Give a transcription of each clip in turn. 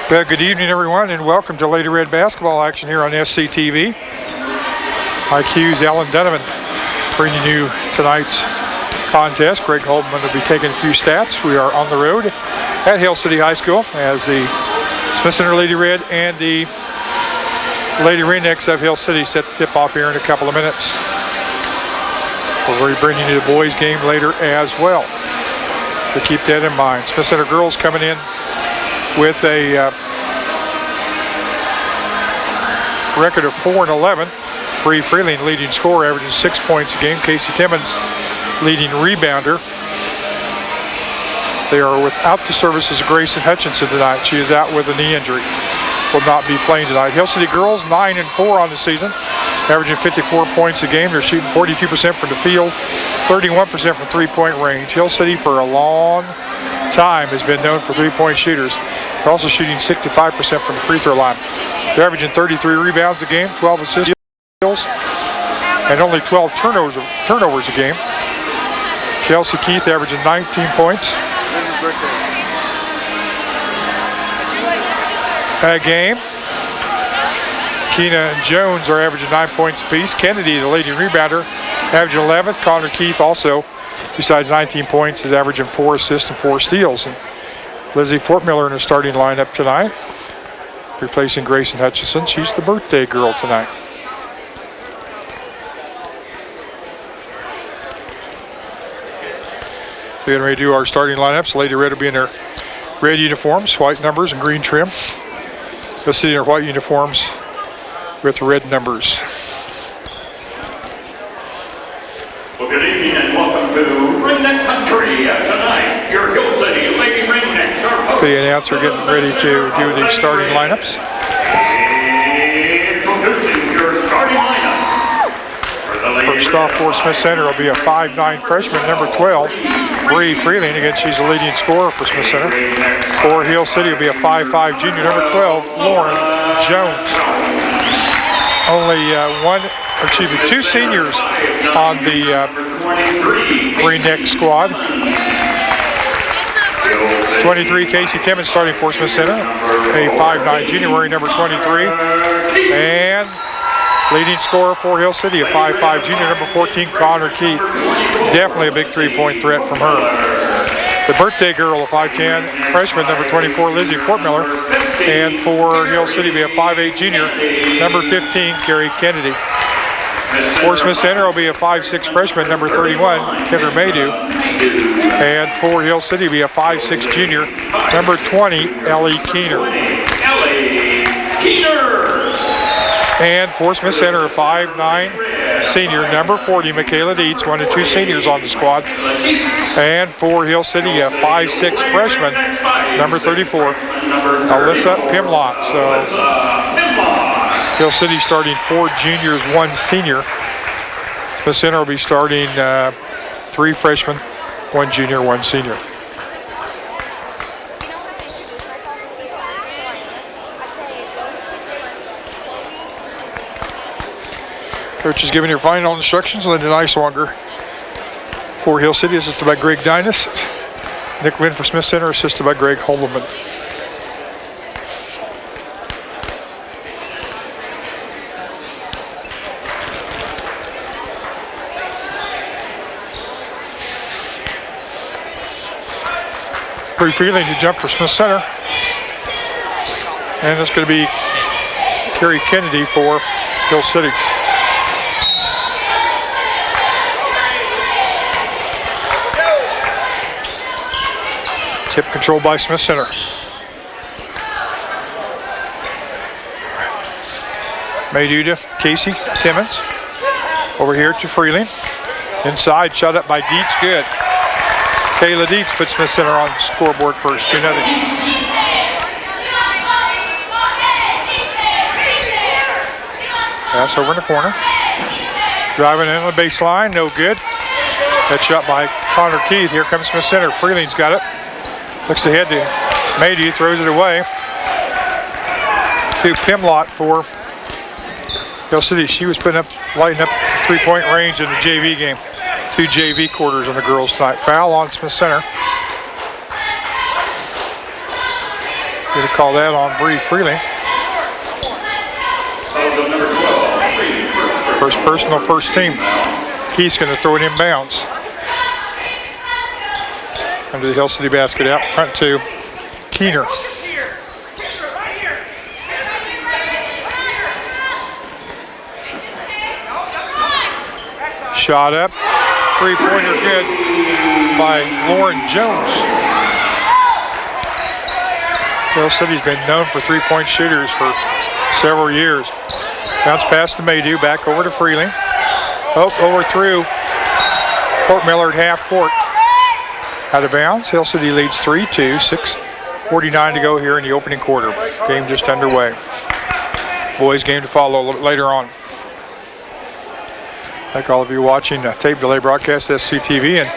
Well, good evening, everyone, and welcome to Lady Red basketball action here on SCTV. IQ's Ellen Donovan bringing you tonight's contest. Greg Holdeman will be taking a few stats. We are on the road at Hill City High School as the Smith Center Lady Red and the Lady Ringnecks of Hill City set the tip off here in a couple of minutes. We'll be bringing you the boys game later as well. So keep that in mind. Smith Center girls coming in with a record of 4-11. Bree Freeling leading scorer, averaging 6 points a game. Casey Timmons leading rebounder. They are without the services of Grayson Hutchinson tonight. She is out with a knee injury. Will not be playing tonight. Hill City girls 9-4 on the season, averaging 54 points a game. They're shooting 42% from the field, 31% from three-point range. Hill City for a long time has been known for three-point shooters. They're also shooting 65% from the free throw line. They're averaging 33 rebounds a game, 12 assists, and only 12 turnovers a game. Kelsey Keith averaging 19 points a game. Keena and Jones are averaging 9 points apiece. Kennedy, the leading rebounder, averaging 11. Connor Keith also, besides 19 points, is averaging 4 assists and 4 steals. And Lizzie Fortmiller in her starting lineup tonight, replacing Grayson Hutchinson. She's the birthday girl tonight. We're getting ready to do our starting lineups. Lady Red will be in their red uniforms, white numbers, and green trim. They'll see their white uniforms with red numbers. Well, good evening and welcome to Ringneck Country. As tonight, your Hill City Lady Ringnecks are hosts. The announcer getting ready to do the starting lineups. Introducing your starting lineup. First off for Smith Center will be a 5'9" freshman, number 12, Bree Freeling. Again, she's the leading scorer for Smith Center. For Hill City will be a 5'5" junior, number 12, Lauren Jones. Only two seniors on the Ringneck squad. 23, Casey Timmons starting for Smith Center, a 5'9" junior wearing number 23. And leading scorer for Hill City, a 5'5" junior, number 14, Connor Keith. Definitely a big three-point threat from her. The birthday girl, a 5'10" freshman, number 24, Lizzie Fortmiller. And for Hill City, be a 5'8" junior, number 15, Carrie Kennedy. For Smith Center will be a 5'6" freshman, number 31, Kendra Maydew. And for Hill City, be a 5'6" junior, number 20, Ellie Keener. And for Smith Center, a 5'9" senior, number 40, Michaela Dietz, one of 2 seniors on the squad. And for Hill City, a 5'6" freshman, number 34, Alyssa Pimlott. So Hill City starting 4 juniors, 1 senior. Smith Center will be starting 3 freshmen, 1 junior, 1 senior. Coach is giving your final instructions. Linda Neiswanger for Hill City, assisted by Greg Dynas. Nick Wynn for Smith Center, assisted by Greg Holdeman. Bree Freeling to jump for Smith Center. And it's going to be Carrie Kennedy for Hill City. Tip controlled by Smith Center. Maydew to Casey Timmons. Over here to Freeling. Inside, shot up by Dietz, good. Kayla Dietz puts Smith Center on the scoreboard first, 2-0. Pass over in the corner. Driving in on the baseline, no good. That shot by Connor Keith. Here comes Smith Center. Freeling's got it. Looks ahead to Maydew, throws it away to Pimlott for Hill City. She was lighting up three-point range in the JV game. 2 JV quarters on the girls tonight. Foul on Smith Center. Gonna call that on Bree Freeling. Fouls on number 12, Freeling, First personal, first team. Keith's gonna throw it in bounds. Under the Hill City basket, out front to Keener. Shot up, three-pointer good by Lauren Jones. Hill City's been known for three-point shooters for several years. Bounce pass to Maydew, back over to Freeling. Oh, overthrew Fort Millard half court. Out of bounds, Hill City leads 3-2, 6:49 to go here in the opening quarter. Game just underway. Boys game to follow a little bit later on. Thank all of you watching the tape delay broadcast SCTV, and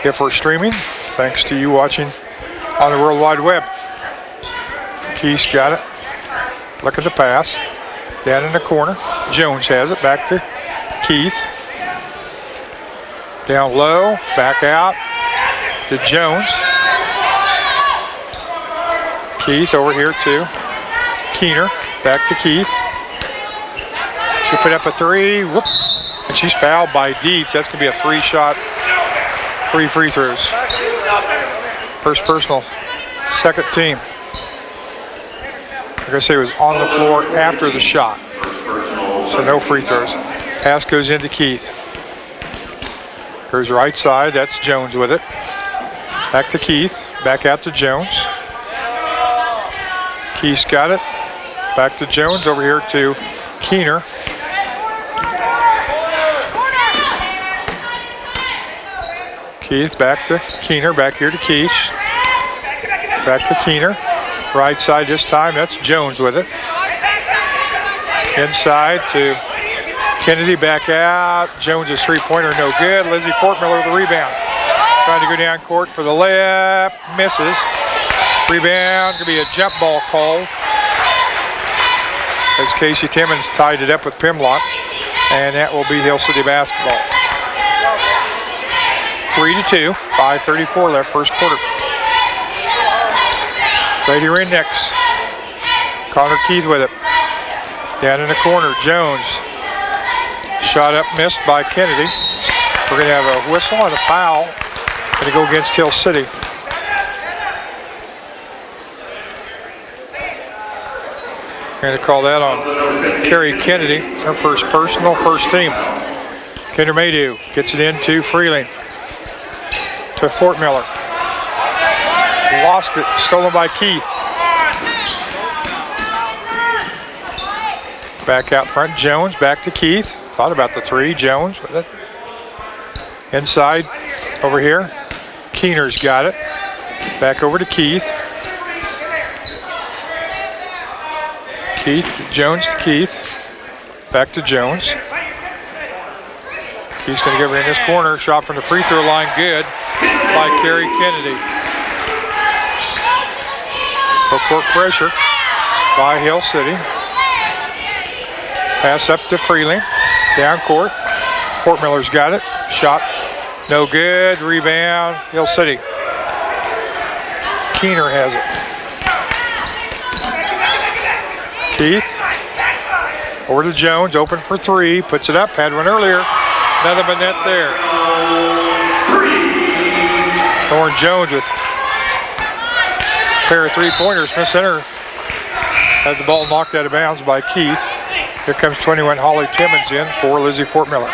if we're streaming, thanks to you watching on the World Wide Web. Keith's got it. Look at the pass. Down in the corner. Jones has it. Back to Keith. Down low. Back out to Jones. Keith over here to Keener. Back to Keith. She put up a three. Whoop. And she's fouled by Dietz. That's going to be a three-shot, 3 free throws. First personal, second team. Like I say, it was on the floor after the shot. So no free throws. Pass goes into Keith. Goes right side. That's Jones with it. Back to Keith. Back out to Jones. Keith's got it. Back to Jones. Over here to Keener. Keith back to Keener. Back here to Keith. Back to Keener. Right side this time. That's Jones with it. Inside to Kennedy. Back out. Jones' three-pointer no good. Lizzie Fortmiller with the rebound. Trying to go down court for the layup. Misses. Rebound. Going to be a jump ball call as Casey Timmons tied it up with Pimlock. And that will be Hill City basketball. 3-2. 5:34 left first quarter. Lady Ringnecks. Connor Keith with it. Down in the corner, Jones. Shot up, missed by Kennedy. We're going to have a whistle and a foul. Going to go against Hill City. Going to call that on Carrie Kennedy. Her first personal, first team. Kinder Maydew gets it into Freeling. To Fort Miller. Lost it, stolen by Keith. Back out front, Jones, back to Keith. Thought about the three, Jones with it. Inside, over here, Keener's got it. Back over to Keith. Jones to Keith. Back to Jones. Keith's gonna give her in this corner, shot from the free throw line, good by Carrie Kennedy. Full court pressure by Hill City. Pass up to Freeling. Down court. Fort Miller's got it. Shot no good. Rebound. Hill City. Keener has it. Keith. Over to Jones. Open for three. Puts it up. Had one earlier. Nothing but net there. Lauren Jones with a pair of three-pointers. Smith Center had the ball knocked out of bounds by Keith. Here comes 21 Holly Timmons in for Lizzie Fort Miller.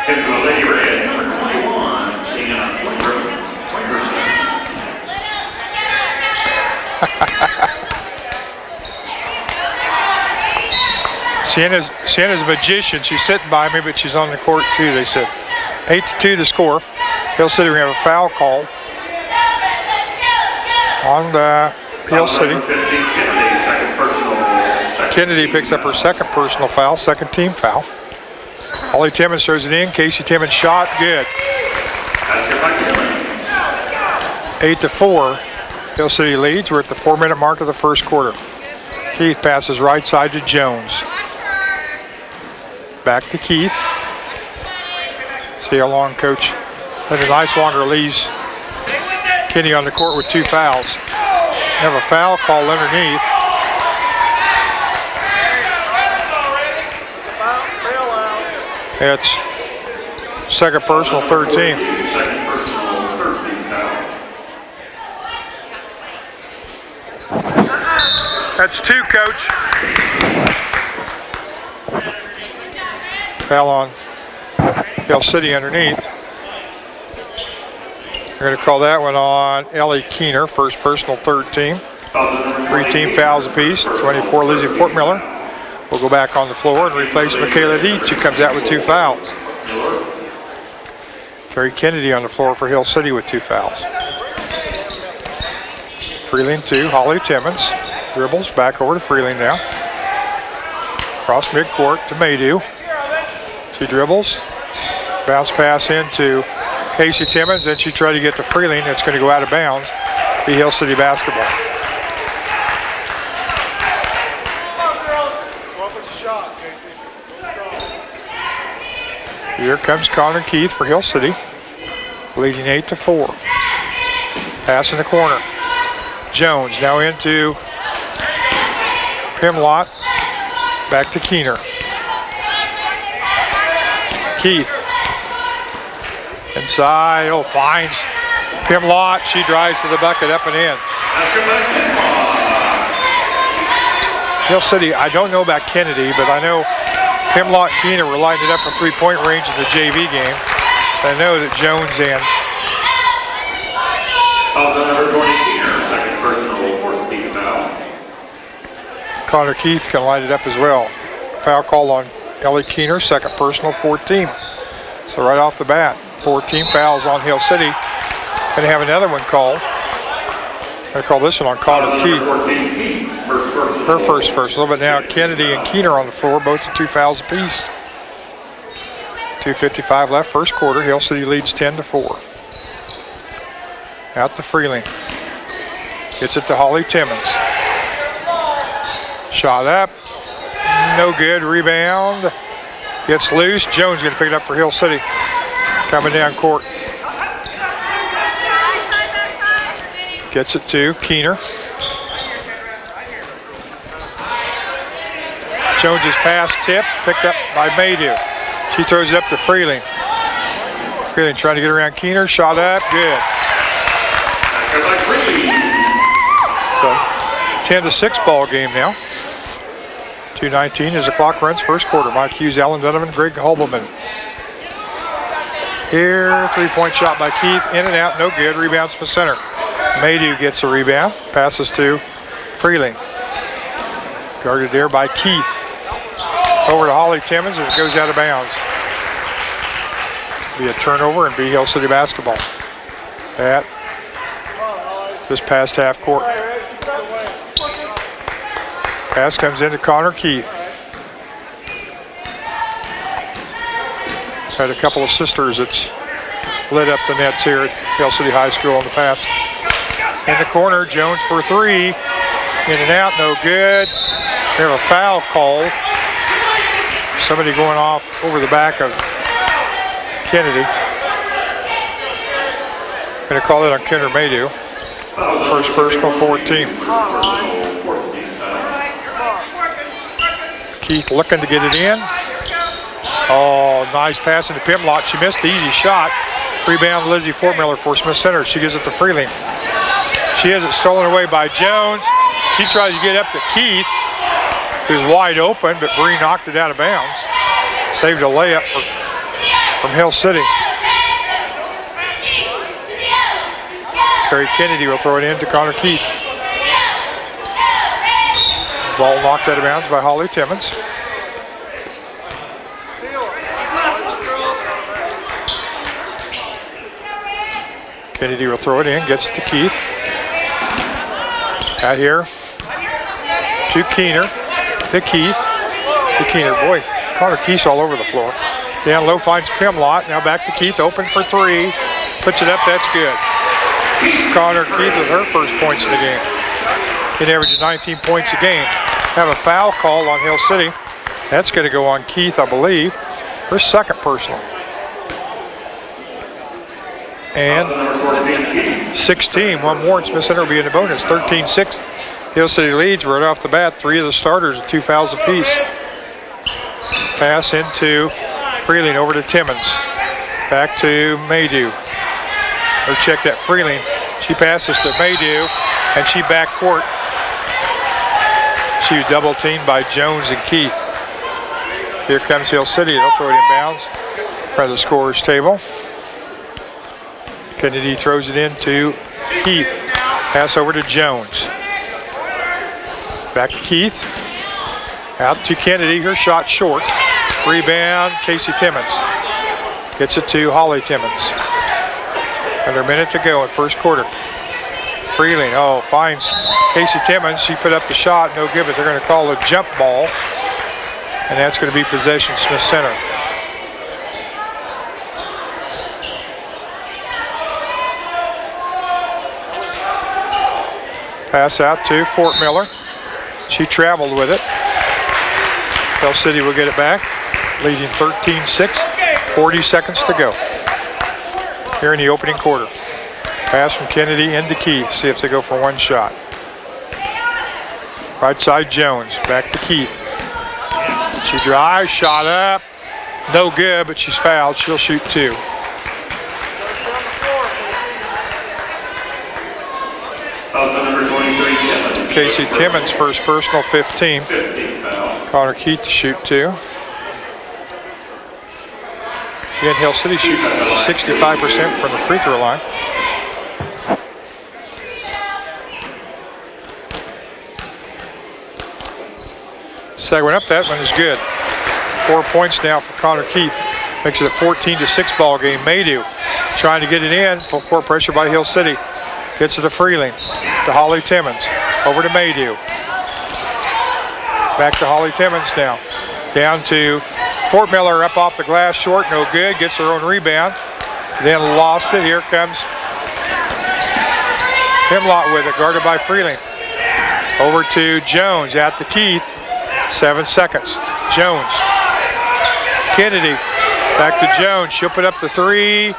Into the Lady Red, number 21, Sienna Sienna's a magician. She's sitting by me, but she's on the court too, they said. 8-2 the score. Hill City, we have a foul call on the Hill City. Kennedy picks up her second personal foul, second team foul. Holly Timmons throws it in. Casey Timmons shot, good. 8-4. Hill City leads. We're at the 4-minute mark of the first quarter. Keith passes right side to Jones. Back to Keith. See how long Coach Linda Nicewander leaves Kenny on the court with 2 fouls. Have a foul call underneath. It's second personal, 13. Second personal, 13 foul. That's 2, Coach. Foul on Hill City underneath. We're going to call that one on Ellie Keener, first personal, 3rd team. 3 team fouls apiece, 24 Lizzie Fortmiller. Will go back on the floor and replace Michaela Dietz, who comes out with 2 fouls. Carrie Kennedy on the floor for Hill City with 2 fouls. Freeling 2, Holly Timmons. Dribbles back over to Freeling now. Cross midcourt to Maydew. 2 dribbles. Bounce pass into Casey Timmons, then she tried to get to Freeling. It's going to go out of bounds. Be Hill City basketball. Here comes Connor Keith for Hill City, leading 8-4. Pass in the corner. Jones now into Pimlott. Back to Keener. Keith. Inside, finds Pimlott. She drives to the bucket, up and in. Hill City, I don't know about Kennedy, but I know Pimlott and Keener were lighting it up from 3-point range in the JV game. I know that Jones and number 20, Keener, second personal, 14 foul. Connor Keith can light it up as well. Foul call on Ellie Keener, second personal, 14. So right off the bat, 14 fouls on Hill City. Going to have another one called. I'm going to call this one on Connor Keith. 14, Keith, first personal. Her first personal, but now Kennedy and Keener on the floor, both with 2 fouls apiece. 2:55 left, first quarter. Hill City leads 10-4. Out to Freeling. Gets it to Holly Timmons. Shot up. No good. Rebound. Gets loose. Jones going to pick it up for Hill City. Coming down court. Gets it to Keener. Jones's pass tip, picked up by Maydew. She throws it up to Freeling. Freeling trying to get around Keener. Shot up. Good. So 10-6 ball game now. 2:19 as the clock runs first quarter. Mike Hughes, Alan Donovan, Greg Holbeman. Here, 3-point shot by Keith. In and out, no good. Rebounds to center. Maydew gets a rebound. Passes to Freeling. Guarded there by Keith. Over to Holly Timmons, and it goes out of bounds. Be a turnover and be Hill City basketball. At just past half court. Pass comes into Connor Keith. Had a couple of sisters that's lit up the nets here at Hill City High School on the pass. In the corner, Jones for 3. In and out, no good. We have a foul call. Somebody going off over the back of Kennedy. Going to call it on Kendra Maydew. First personal, 14. Keith looking to get it in. Oh, nice pass into Pimlott. She missed the easy shot. Rebound Lizzie Fortmiller for Smith Center. She gives it to Freeling. She has it stolen away by Jones. She tries to get up to Keith, who's wide open, but Bree knocked it out of bounds. Saved a layup from Hill City. Carrie Kennedy will throw it in to Connor Keith. Ball knocked out of bounds by Holly Timmons. Kennedy will throw it in, gets it to Keith. Out here to Keener, to Keith, to Keener. Boy, Connor Keith's all over the floor. Down low finds Pimlott, now back to Keith, open for 3. Puts it up, that's good. Connor Keith with her first points in the game. He averages 19 points a game. Have a foul call on Hill City. That's going to go on Keith, I believe. Her second personal. and 16. One more and Smith Center will be in the bonus. 13-6. Hill City leads right off the bat. 3 of the starters at 2 fouls apiece. Pass into Freeling over to Timmons. Back to Maydew. Or check that Freeling. She passes to Maydew and she backcourt. She was double teamed by Jones and Keith. Here comes Hill City. They'll throw it in bounds in front of the scorer's table. Kennedy throws it into Keith. Pass over to Jones. Back to Keith. Out to Kennedy. Her shot short. Rebound, Casey Timmons. Gets it to Holly Timmons. Under a minute to go in first quarter. Freeling, finds Casey Timmons. She put up the shot, no good, but they're going to call a jump ball. And that's going to be possession Smith Center. Pass out to Fort Miller. She traveled with it. Hill City will get it back, leading 13-6, 40 seconds to go. Here in the opening quarter. Pass from Kennedy into Keith, see if they go for one shot. Right side Jones, back to Keith. She drives, shot up, no good, but she's fouled, she'll shoot 2. Casey Timmons first personal, 15. Connor Keith to shoot 2. Again, Hill City shooting 65% from the free throw line. Second one up, that one is good. 4 points now for Connor Keith. Makes it a 14-6 ball game. Maydew trying to get it in. Full court pressure by Hill City. Gets it to Freeling. To Holly Timmons. Over to Maydew. Back to Holly Timmons now. Down to Fort Miller, up off the glass, short, no good. Gets her own rebound. Then lost it. Here comes Hemlott with it, guarded by Freeling. Over to Jones, out to Keith. 7 seconds. Jones. Kennedy. Back to Jones. She'll put up the 3.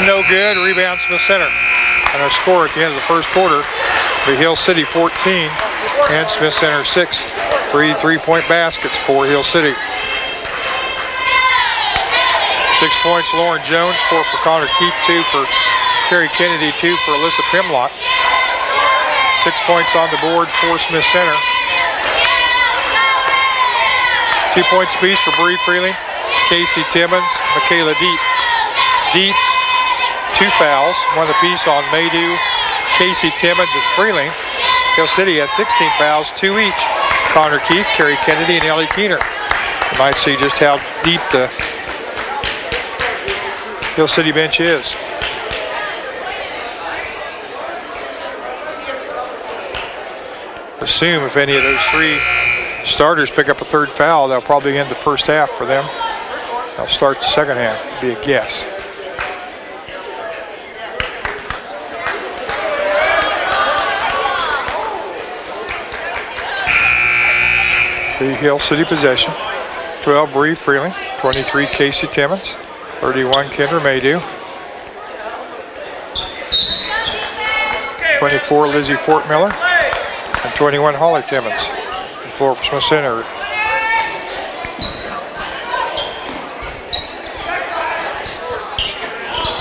No good. Rebound Smith Center. And our score at the end of the first quarter, the Hill City 14 and Smith Center 6. 3 3-point baskets for Hill City. 6 points, Lauren Jones. 4 for Connor Keith. 2 for Carrie Kennedy. 2 for Alyssa Pimlock. 6 points on the board for Smith Center. 2 points apiece for Bree Freeling, Casey Timmons, Michaela Dietz. Dietz, 2 fouls, 1 apiece on Maydew, Casey Timmons, and Freeling. Hill City has 16 fouls, 2 each. Connor Keith, Carrie Kennedy, and Ellie Keener. You might see just how deep the Hill City bench is. Assume if any of those 3 starters pick up a 3rd foul, they'll probably end the first half for them. They'll start the second half, be a guess. The Hill City possession. 12, Bree Freeling. 23, Casey Timmons. 31, Kendra Maydew. 24, Lizzie Fort Miller. And 21, Holly Timmons. The floor for Smith Center.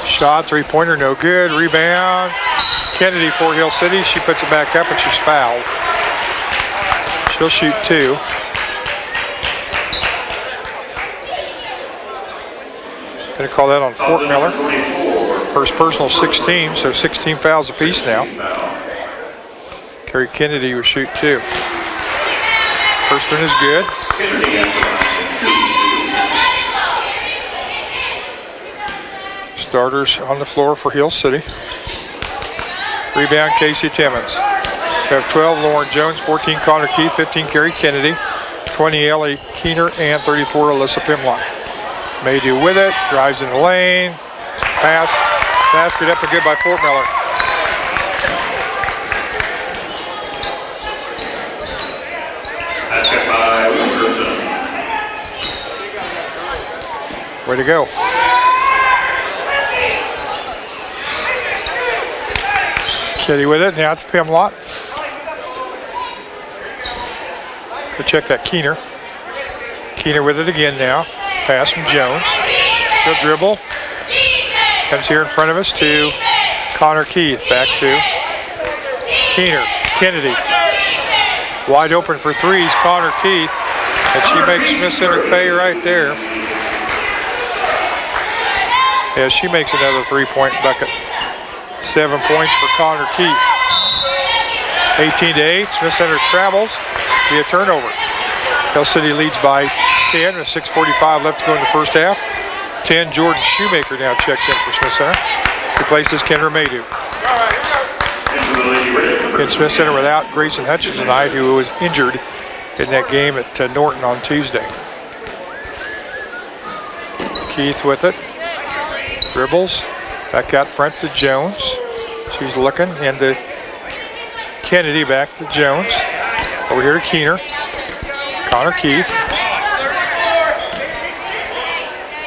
Shot, 3-pointer, no good. Rebound. Kennedy for Hill City. She puts it back up and she's fouled. She'll shoot 2. Going to call that on Fort Miller. First personal 16, so 16 fouls apiece now. Carrie Kennedy will shoot 2. First one is good. Starters on the floor for Hill City. Rebound, Casey Timmons. We have 12, Lauren Jones, 14, Connor Keith, 15, Carrie Kennedy, 20, Ellie Keener, and 34, Alyssa Pimlock. Maydew with it, drives in the lane, pass, basket up and good by Fort Miller. Basket by Wilkerson. Way to go. Kennedy with it, now to Pimlott. Go check that Keener. Keener with it again now. Pass from Jones. She'll dribble. Comes here in front of us to Connor Keith. Back to Keener. Kennedy. Wide open for threes, Connor Keith. And she makes Smith Center pay right there. Yeah, she makes another 3-point bucket. 7 points for Connor Keith. 18-8, Smith Center travels via turnover. Hill City leads by 10 with 6:45 left to go in the first half. 10, Jordan Shoemaker now checks in for Smith Center. Replaces Kendra Maydew. In Smith Center without Grayson Hutchins tonight, who was injured in that game at Norton on Tuesday. Keith with it. Dribbles. Back out front to Jones. She's looking into Kennedy, back to Jones. Over here to Keener. Connor Keith.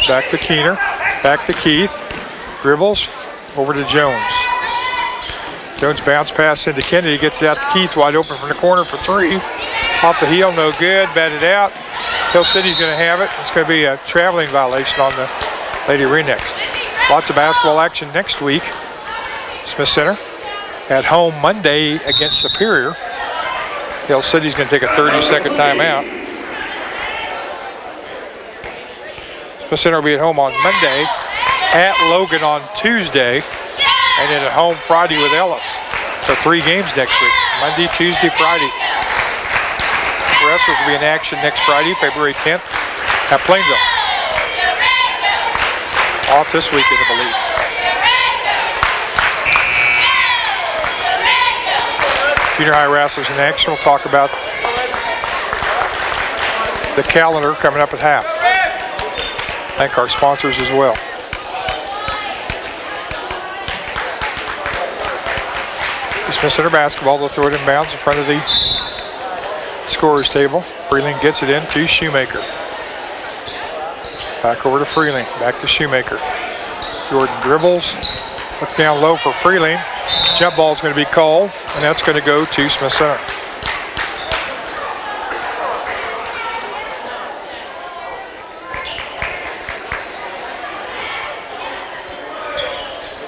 Back to Keener. Back to Keith. Dribbles. Over to Jones. Jones bounce pass into Kennedy. Gets it out to Keith. Wide open from the corner for three. Off the heel. No good. Batted out. Hill City's going to have it. It's going to be a traveling violation on the Lady Ringnecks. Lots of basketball action next week. Smith Center at home Monday against Superior. Hill City's going to take a 30-second timeout. Smith Center will be at home on Monday, at Logan on Tuesday, and then at home Friday with Ellis. So 3 games next week, Monday, Tuesday, Friday. The wrestlers will be in action next Friday, February 10th at Plainville. Off this weekend, I believe. Junior high wrestlers in action. We'll talk about the calendar coming up at half. Thank our sponsors as well. Smith Center basketball. They'll throw it in bounds in front of the scorer's table. Freeling gets it in to Shoemaker. Back over to Freeling. Back to Shoemaker. Jordan dribbles. Look down low for Freeling. Jump ball is going to be called, and that's going to go to Smith Center.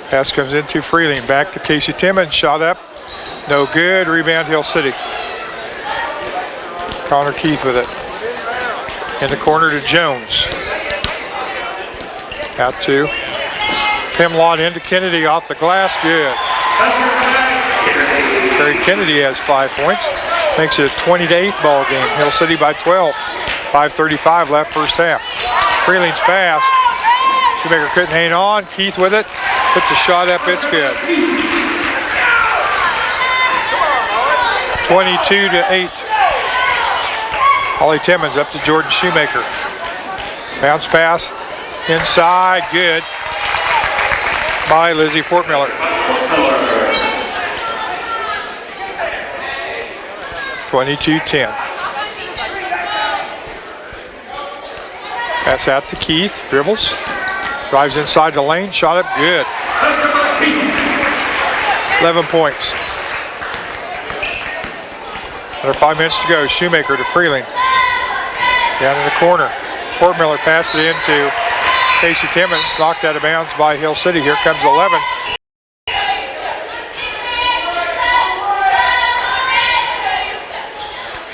Pass comes into Freeling. Back to Casey Timmons. Shot up. No good. Rebound Hill City. Connor Keith with it. In the corner to Jones. Out to Pimlott into Kennedy off the glass. Good. Barry Kennedy has 5 points. Makes it a 20-8 ball game. Hill City by 12. 5:35 left first half. Freeling's pass. Shoemaker couldn't hang on. Keith with it. Puts a shot up. It's good. 22-8. Holly Timmons up to Jordan Shoemaker. Bounce pass. Inside. Good. By Lizzie Fortmiller. 22-10. Pass out to Keith. Dribbles. Drives inside the lane. Shot up. Good. 11 points. Another 5 minutes to go. Shoemaker to Freeling. Down in the corner. Fortmiller passes it into Casey Timmons. Knocked out of bounds by Hill City. Here comes 11.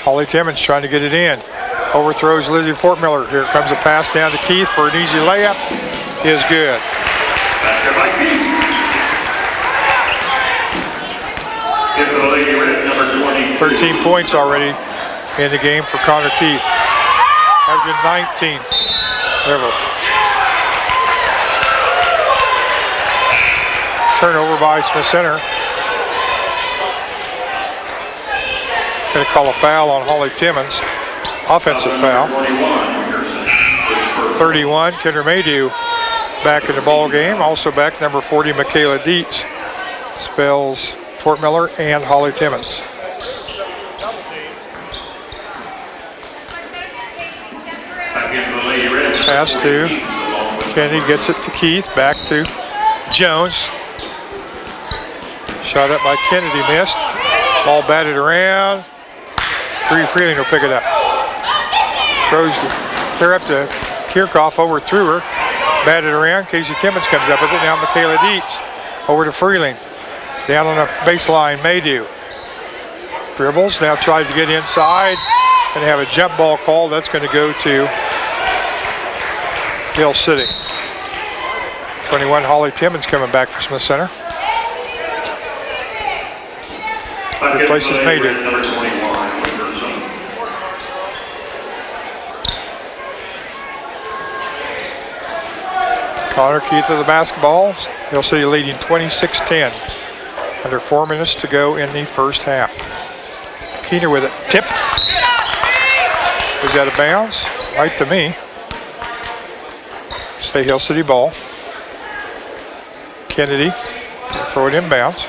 Holly Timmons trying to get it in. Overthrows Lizzie Fortmiller. Here comes a pass down to Keith for an easy layup. Is good. 13 points already in the game for Connor Keith. Averaging 19. Turnover by Smith Center. Going to call a foul on Holly Timmons. Offensive foul. 31, Kendra Maydew back in the ball game. Also back number 40, Michaela Dietz. Spells Fortmiller and Holly Timmons. Pass to Kennedy, gets it to Keith, back to Jones. Shot up by Kennedy, missed. Ball batted around. Bree Freeling will pick it up. Throws clear up to Kirchhoff, overthrew her. Batted around. Casey Timmons comes up with it. Now Michaela Dietz over to Freeling. Down on the baseline, Maydew. Dribbles, now tries to get inside. Going to have a jump ball call. That's going to go to Hill City. 21, Holly Timmons coming back for Smith Center. Replaces Maydew. Number 21, Wilkerson. Connor Keith of the basketball. Hill City leading 26-10. Under 4 minutes to go in the first half. Keener with it. Tip. Is that a bounce? Right to me. Stay Hill City ball. Kennedy. Throw it inbounds.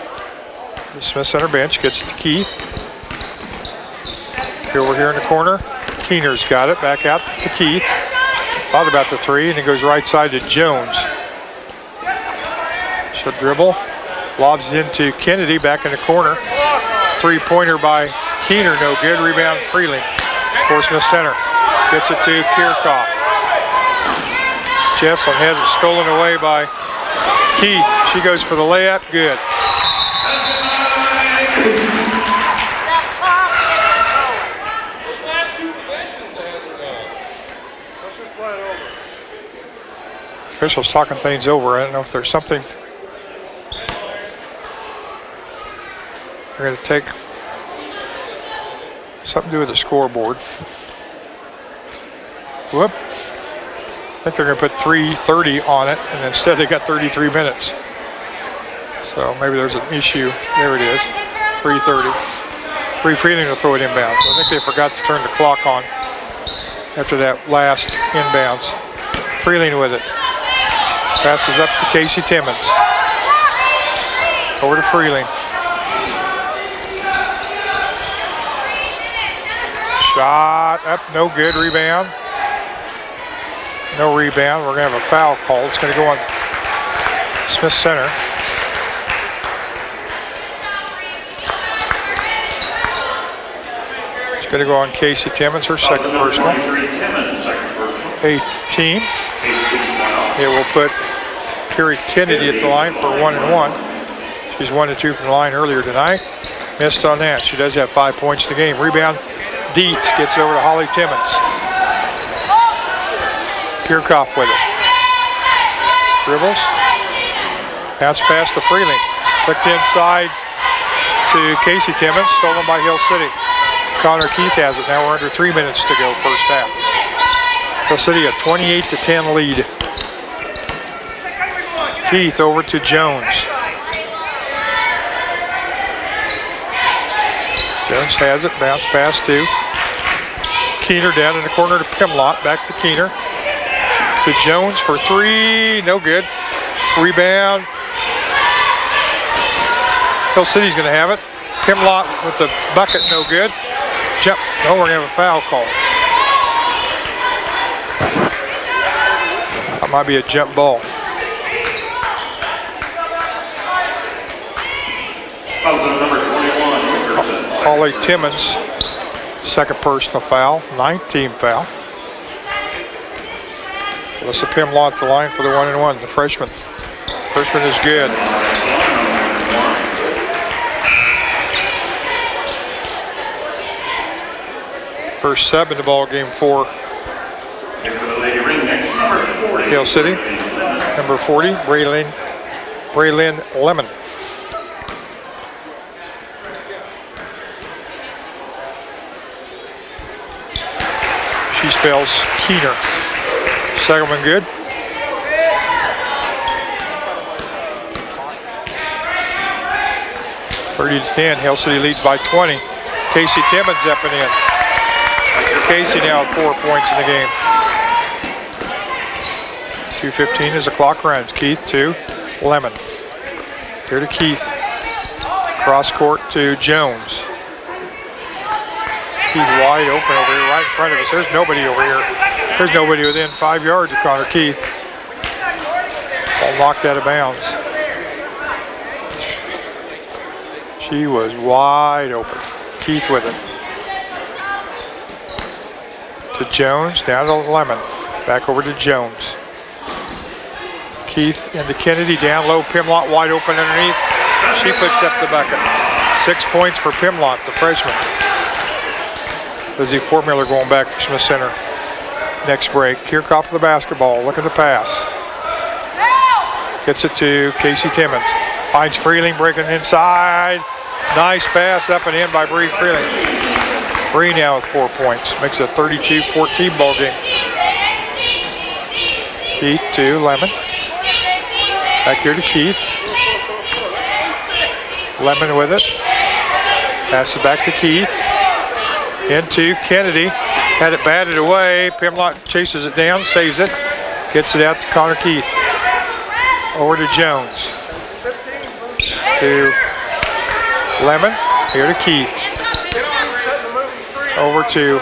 The Smith Center bench gets it to Keith. Over here in the corner. Keener's got it. Back out to Keith. Thought about the three, and it goes right side to Jones. She'll dribble. Lobs it into Kennedy back in the corner. Three-pointer by Keener, no good. Rebound Freeling for Smith Center. Gets it to Kirchhoff. Jesselyn has it stolen away by Keith. She goes for the layup. Good. Officials talking things over. I don't know if there's something they're going to take. Something to do with the scoreboard. Whoop. I think they're going to put 3:30 on it, and instead they got 33 minutes. So maybe there's an issue. There it is. 3:30. Bree Freeling will throw it inbounds. I think they forgot to turn the clock on after that last inbounds. Freeling with it. Passes up to Casey Timmons. Over to Freeling. Shot up, no good. Rebound. No rebound. We're going to have a foul call. It's going to go on Smith Center. It's going to go on Casey Timmons, her second personal. 18. It will put Carrie Kennedy at the line for 1-1. She's 1-2 from the line earlier tonight. Missed on that. She does have 5 points to game. Rebound. Dietz gets it over to Holly Timmons. Kirchhoff with it. Dribbles. Bounce pass to Freeling. Clicked inside to Casey Timmons. Stolen by Hill City. Connor Keith has it. Now we're under 3 minutes to go first half. Hill City a 28-10 lead. Keith over to Jones. Jones has it. Bounce pass to Keener down in the corner to Pimlott. Back to Keener. To Jones for three. No good. Rebound. Hill City's going to have it. Pimlott with the bucket. No good. Jump. No, we're going to have a foul call. That might be a jump ball. Number 21, Wilkerson. Holly Timmons, second personal foul, 9th team foul. Alyssa Pimlott at the line for the 1-1, the freshman. Freshman is good. First sub in the ball game for Hill City. Number 40, Braylyn Lemon. She spells Keener. Second one good. (30-10). Hill City leads by 20. Casey Timmons up and in. Casey now at 4 points in the game. 2:15 as the clock runs. Keith to Lemon. Here to Keith. Cross court to Jones. He's wide open over here, right in front of us. There's nobody over here. There's nobody within 5 yards of Connor Keith. Ball knocked out of bounds. She was wide open. Keith with it. To Jones, down to Lemon. Back over to Jones. Keith into Kennedy, down low. Pimlott wide open underneath. She puts up the bucket. 6 points for Pimlott, the freshman. Lizzie Fortmiller going back for Smith Center. Next break. Kirchhoff with the basketball, looking to pass. Gets it to Casey Timmons. Finds Freeling breaking inside. Nice pass up and in by Bree Freeling. Bree now with 4 points. Makes it a 32-14 ball game. Keith to Lemon. Back here to Keith. Lemon with it. Passes back to Keith. Into Kennedy. Had it batted away. Pimlott chases it down, saves it. Gets it out to Connor Keith. Over to Jones. To Lemon. Here to Keith. Over to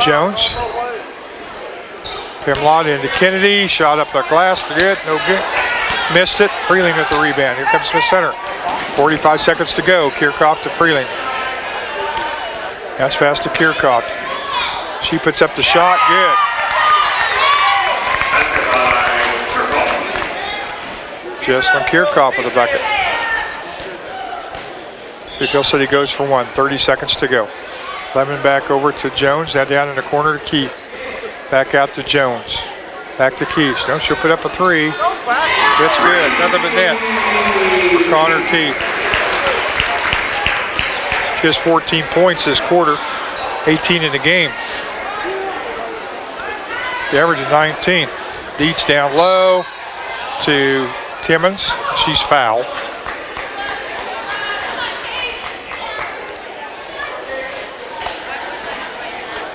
Jones. Pimlott into Kennedy. Shot up the glass. Good. No good. Missed it. Freeling with the rebound. Here comes Smith Center. 45 seconds to go. Kirchhoff to Freeling. That's pass to Kirchhoff. She puts up the shot. Good. Jesslyn Kirchhoff with the bucket. See if Hill City goes for one. 30 seconds to go. Lemon back over to Jones. Now down in the corner to Keith. Back out to Jones. Back to Keith. No, she'll put up a three. It's good. Nothing but net for Connor Keith. She has 14 points this quarter. 18 in the game. The average is 19. Dietz down low to Timmons. She's fouled.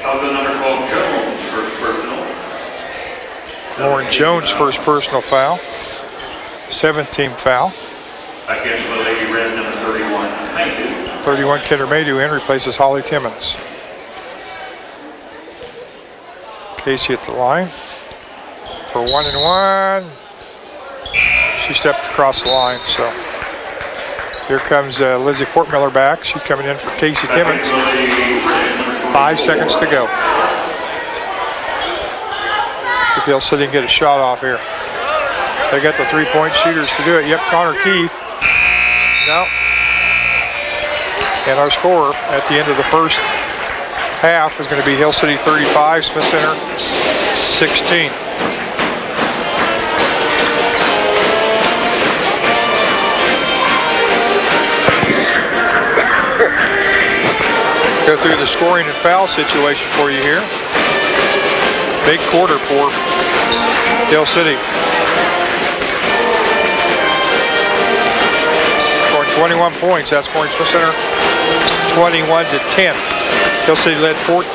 Fouls on number 12, Jones, first personal. Lauren Jones, first personal foul. 7th-team foul. Against the Lady Red, number 31, Maydew. 31, Kendra Maydew in, replaces Holly Timmons. Casey at the line for 1 and 1. She stepped across the line, so here comes Lizzie Fortmiller back. She's coming in for Casey Timmons. 5 seconds to go. If Hill City can get a shot off here. They got the three-point shooters to do it. Yep, Connor Keith. No. And our score at the end of the first half is going to be Hill City 35, Smith Center 16. Go through the scoring and foul situation for you here. Big quarter for Hill City. Scoring 21 points. That's scoring Smith Center 21-10. Hill City led 14-6 at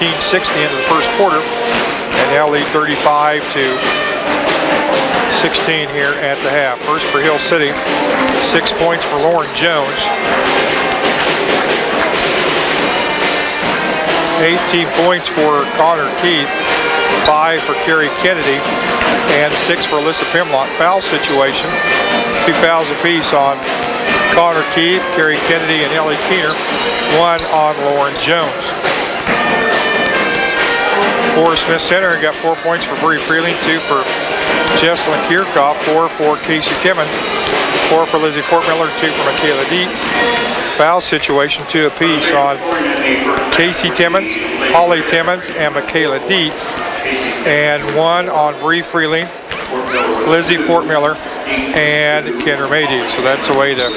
the end of the first quarter, and now lead 35-16 here at the half. First for Hill City, 6 points for Lauren Jones. 18 points for Connor Keith, 5 for Carrie Kennedy, and 6 for Alyssa Pimlott. Foul situation, 2 fouls apiece on Connor Keith, Carrie Kennedy, and Ellie Keener, 1 on Lauren Jones. For Smith Center, got 4 points for Bree Freeling, 2 for Jesslyn Kirchhoff, 4 for Casey Timmons, 4 for Lizzie Fortmiller, 2 for Michaela Dietz. Foul situation, 2 apiece on Casey Timmons, Holly Timmons, and Michaela Dietz, and 1 on Bree Freeling, Lizzie Fortmiller, and Kendra Maydew. So that's the way the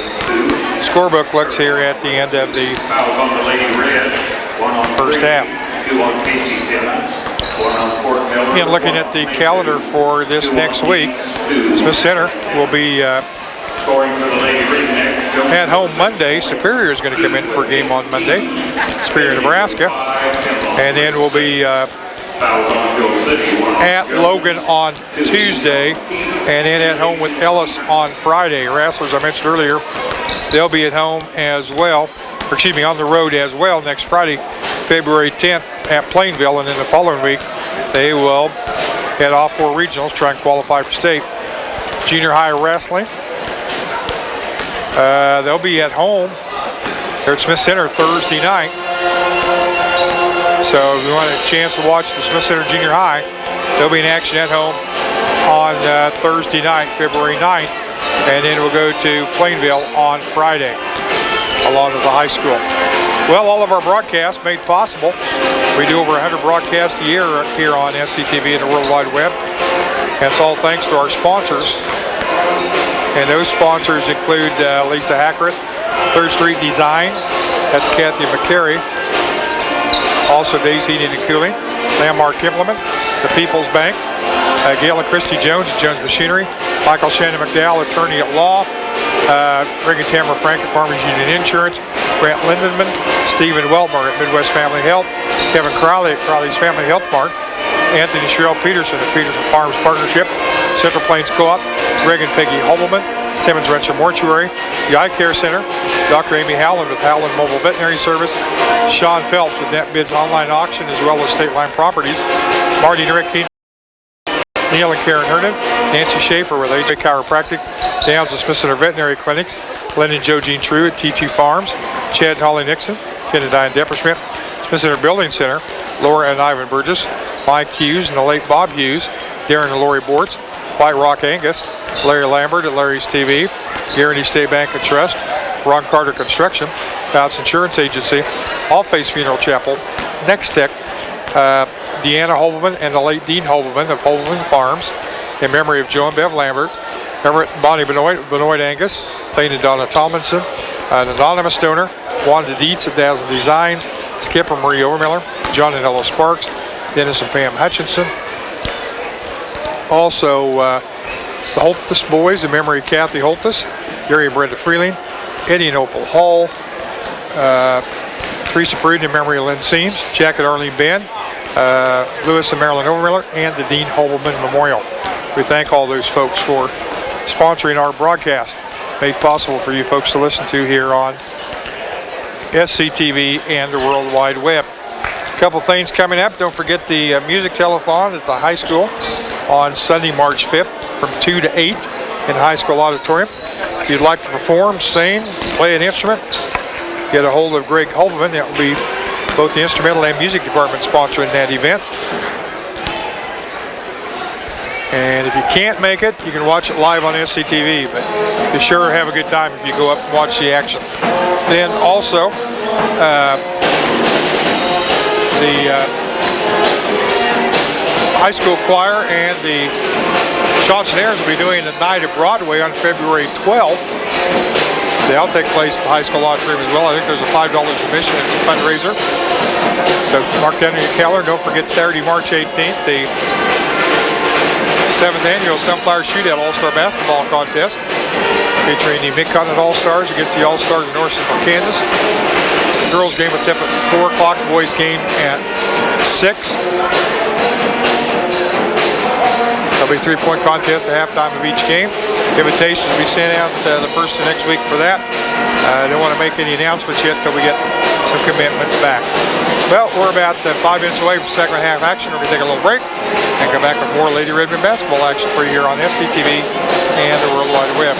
scorebook looks here at the end of the first half. Again, looking at the calendar for this next week, Smith Center will be at home Monday. Superior is going to come in for a game on Monday, Superior, Nebraska, and then we'll be at Logan on Tuesday, and then at home with Ellis on Friday. Rattlers, I mentioned earlier, they'll be at home as well, or excuse me, on the road as well next Friday, February 10th at Plainville, and then the following week they will head off for regionals, try and qualify for state. Junior high wrestling. They'll be at home. They're at Smith Center Thursday night. So if you want a chance to watch the Smith Center Junior High, they'll be in action at home on Thursday night, February 9th. And then we'll go to Plainville on Friday, along with the high school. Well, all of our broadcasts made possible. We do over 100 broadcasts a year here on SCTV and the World Wide Web. That's all thanks to our sponsors. And those sponsors include Lisa Hackert, 3rd Street Designs. That's Kathy McCary. Also Dave's Heating and Cooling, Landmark Implement, the People's Bank, Gail and Christy Jones at Jones Machinery, Michael Shannon McDowell, attorney at law, Ring and Tamara Frank at Farmers Union Insurance, Grant Lindenman, Stephen Weltmer at Midwest Family Health, Kevin Crowley at Crowley's Family Health Mart, Anthony Sherrill Peterson at Peterson Farms Partnership, Central Plains Co-op, Greg and Peggy Hobelman, Simmons Rensham Mortuary, the Eye Care Center, Dr. Amy Howland with Howland Mobile Veterinary Service, Sean Phelps with NetBids Online Auction as well as State Line Properties, Marty and Rick Keene, Neil and Karen Hernan, Nancy Schaefer with AJ Chiropractic, Downs and Smith Center Veterinary Clinics, Lynn and Joe Jean True at T2 Farms, Chad and Holly Nixon, Ken and Diane Depperschmidt, Smith Center Building Center, Laura and Ivan Burgess, Mike Hughes and the late Bob Hughes, Darren and Lori Bortz, White Rock Angus, Larry Lambert at Larry's TV, Guarantee State Bank and Trust, Ron Carter Construction, Bouts Insurance Agency, All Face Funeral Chapel, Next Tech, Deanna Hobelman and the late Dean Hobelman of Hobelman Farms, in memory of Joe and Bev Lambert, Everett and Bonnie Benoit Angus, Thane and Donna Tomlinson, an anonymous donor, Wanda Dietz at Dazzle Designs, Skipper Marie Overmiller, John and Ella Sparks, Dennis and Pam Hutchinson. Also, the Holtus boys in memory of Kathy Holtus, Gary and Brenda Freeling, Eddie and Opal Hall, Teresa Parade in memory of Lynn Seams, Jack and Arlene Ben, Lewis and Marilyn Overmiller, and the Dean Hobelman Memorial. We thank all those folks for sponsoring our broadcast, made possible for you folks to listen to here on SCTV and the World Wide Web. A couple things coming up. Don't forget the music telethon at the high school on Sunday, March 5th from 2 to 8 in the high school auditorium. If you'd like to perform, sing, play an instrument, get a hold of Greg Holman. That will be both the instrumental and music department sponsoring that event. And if you can't make it, you can watch it live on SCTV, but you sure have a good time if you go up and watch the action. Then also, the high school choir and the Shots and Airs will be doing a night at Broadway on February 12th. They'll take place at the high school auditorium as well. I think there's a $5 admission. It's a fundraiser. So mark down in your calendar. Don't forget Saturday, March 18th, the 7th annual Sunflower Shootout All-Star Basketball Contest, featuring the Mid-Continent All-Stars against the All-Stars of North Central Kansas. The girls game will tip at 4 o'clock, the boys game at 6. There'll be a 3-point contest at halftime of each game. Invitations will be sent out the first of next week for that. I don't want to make any announcements yet until we get some commitments back. Well, we're about 5 minutes away from second half action. We're going to take a little break and come back with more Lady Redmond basketball action for you here on SCTV and the World Wide Web.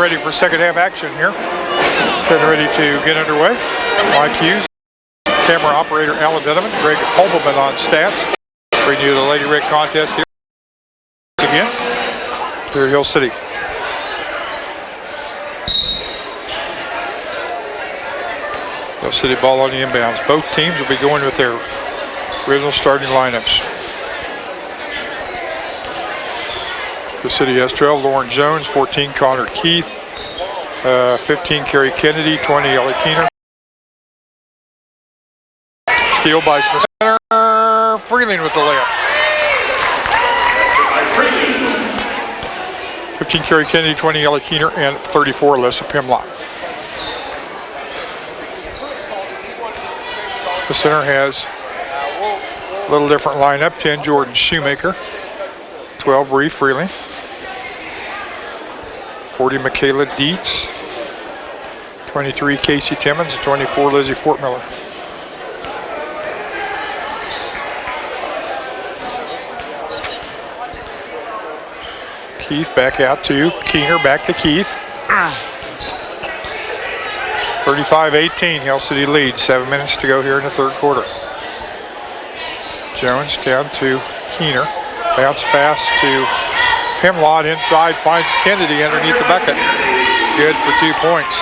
ready for second half action here. Getting ready to get underway. Mike Hughes, camera operator Alan Denneman, Greg Holbelman on stats. Bringing you the Lady Rig contest here again here at Hill City. Hill City ball on the inbounds. Both teams will be going with their original starting lineups. Hill City has 12, Lauren Jones, 14, Connor Keith, 15, Carrie Kennedy, 20, Ellie Keener. Steal by Smith Center. Freeling with the layup. 15, Carrie Kennedy, 20, Ellie Keener, and 34, Alyssa Pimlott. The center has a little different lineup. 10, Jordan Shoemaker, 12, Bree Freeling, 40, Michaela Dietz, 23, Casey Timmons, 24, Lizzie Fortmiller. Keith back out to Keener, back to Keith. 35-18, Hill City leads. 7 minutes to go here in the third quarter. Jones down to Keener. Bounce pass to Pimlott inside, finds Kennedy underneath the bucket. Good for 2 points.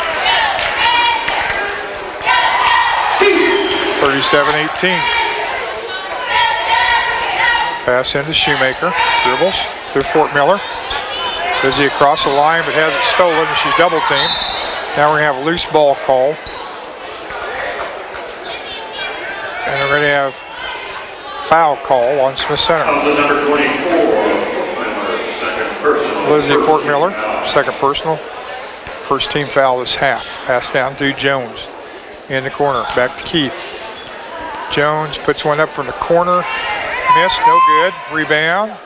37-18. Pass into Shoemaker. Dribbles to Fortmiller. Busy across the line, but has it stolen, and she's double teamed. Now we're going to have a loose ball call. And we're going to have foul call on Smith Center. Number 24, second personal. Lizzie Fortmiller, second personal. First team foul this half. Pass down to Jones in the corner. Back to Keith. Jones puts one up from the corner. Missed, no good. Rebound.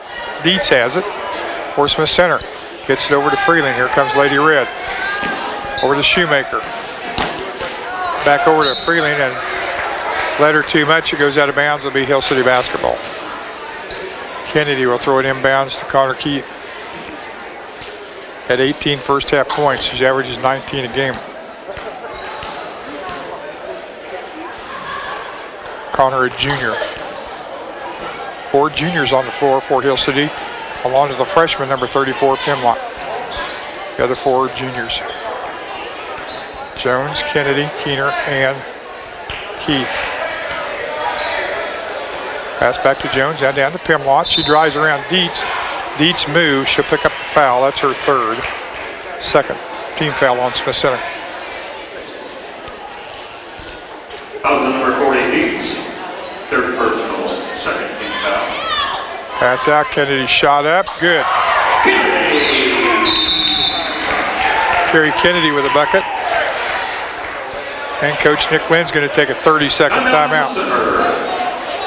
Dietz has it for Smith Center. Gets it over to Freeling. Here comes Lady Red. Over to Shoemaker. Back over to Freeling and let her too much. It goes out of bounds. It'll be Hill City basketball. Kennedy will throw it inbounds to Connor Keith. At 18 first half points. She averages 19 a game. Connor, a junior. 4 juniors on the floor for Hill City, along with the freshman, number 34, Pimlott. The other 4 juniors. Jones, Kennedy, Keener, and Keith. Pass back to Jones, and down to Pimlott. She drives around Dietz. Dietz moves. She'll pick up the foul. That's her third. Second team foul on Smith Center. Foul number 40, Dietz. Third personal, second team foul. Pass out. Kennedy shot up. Good. Carrie Kennedy with a bucket. And Coach Nick Wynn's going to take a 30-second timeout.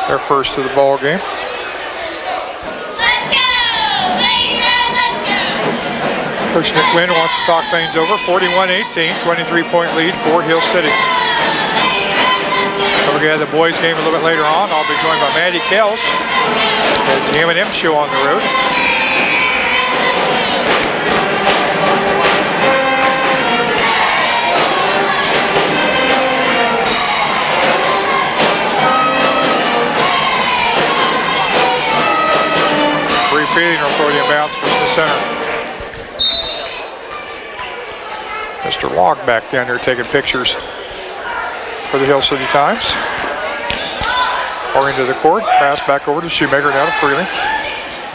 Their first of the ball game. Coach Nick Wynn wants to talk things over. 41-18, 23-point lead for Hill City. We're going to have the boys game a little bit later on. I'll be joined by Maddie Kelch as the M&M show on the road. Feeding will throw the inbounds for the center. Mr. Log back down there taking pictures for the Hill City Times. Far into the court, pass back over to Shoemaker, now to Freeling.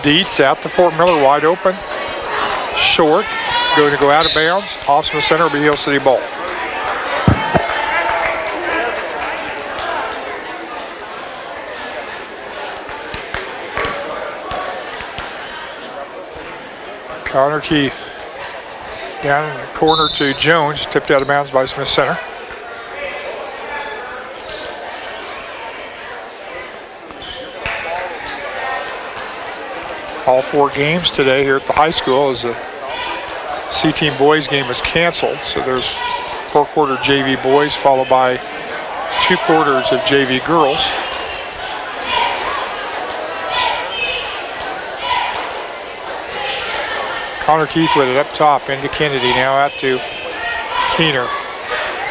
Dietz out to Fortmiller, wide open. Short, going to go out of bounds. Off Smith Center will be Hill City ball. Connor Keith down in the corner to Jones, tipped out of bounds by Smith Center. All 4 games today here at the high school as the C-Team boys game was canceled. So there's 4-quarter JV boys followed by 2 quarters of JV girls. Connor Keith with it up top into Kennedy, now out to Keener.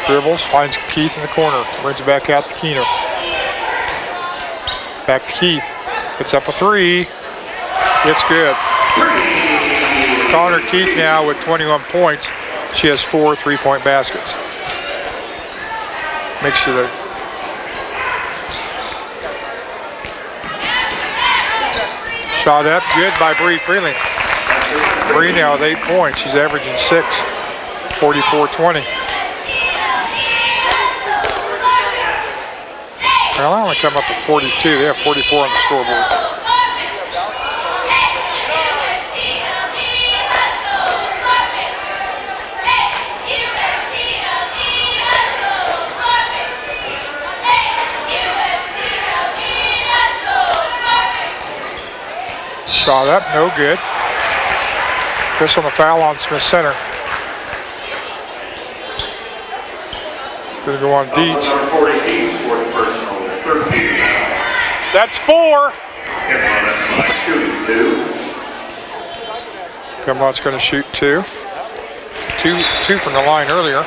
Dribbles, finds Keith in the corner, brings it back out to Keener. Back to Keith, puts up a three. It's good. Connor Keith now with 21 points. She has 4 3-point baskets. Make sure that shot up, good by Bree Freeling. Bree now with 8 points. She's averaging 6, 44-20. Well, I only come up with 42. They have 44 on the scoreboard. Shot up, no good. This one a foul on Smith Center. Gonna go on Dietz. That's 4. Gumlott's gonna shoot 2. Two from the line earlier.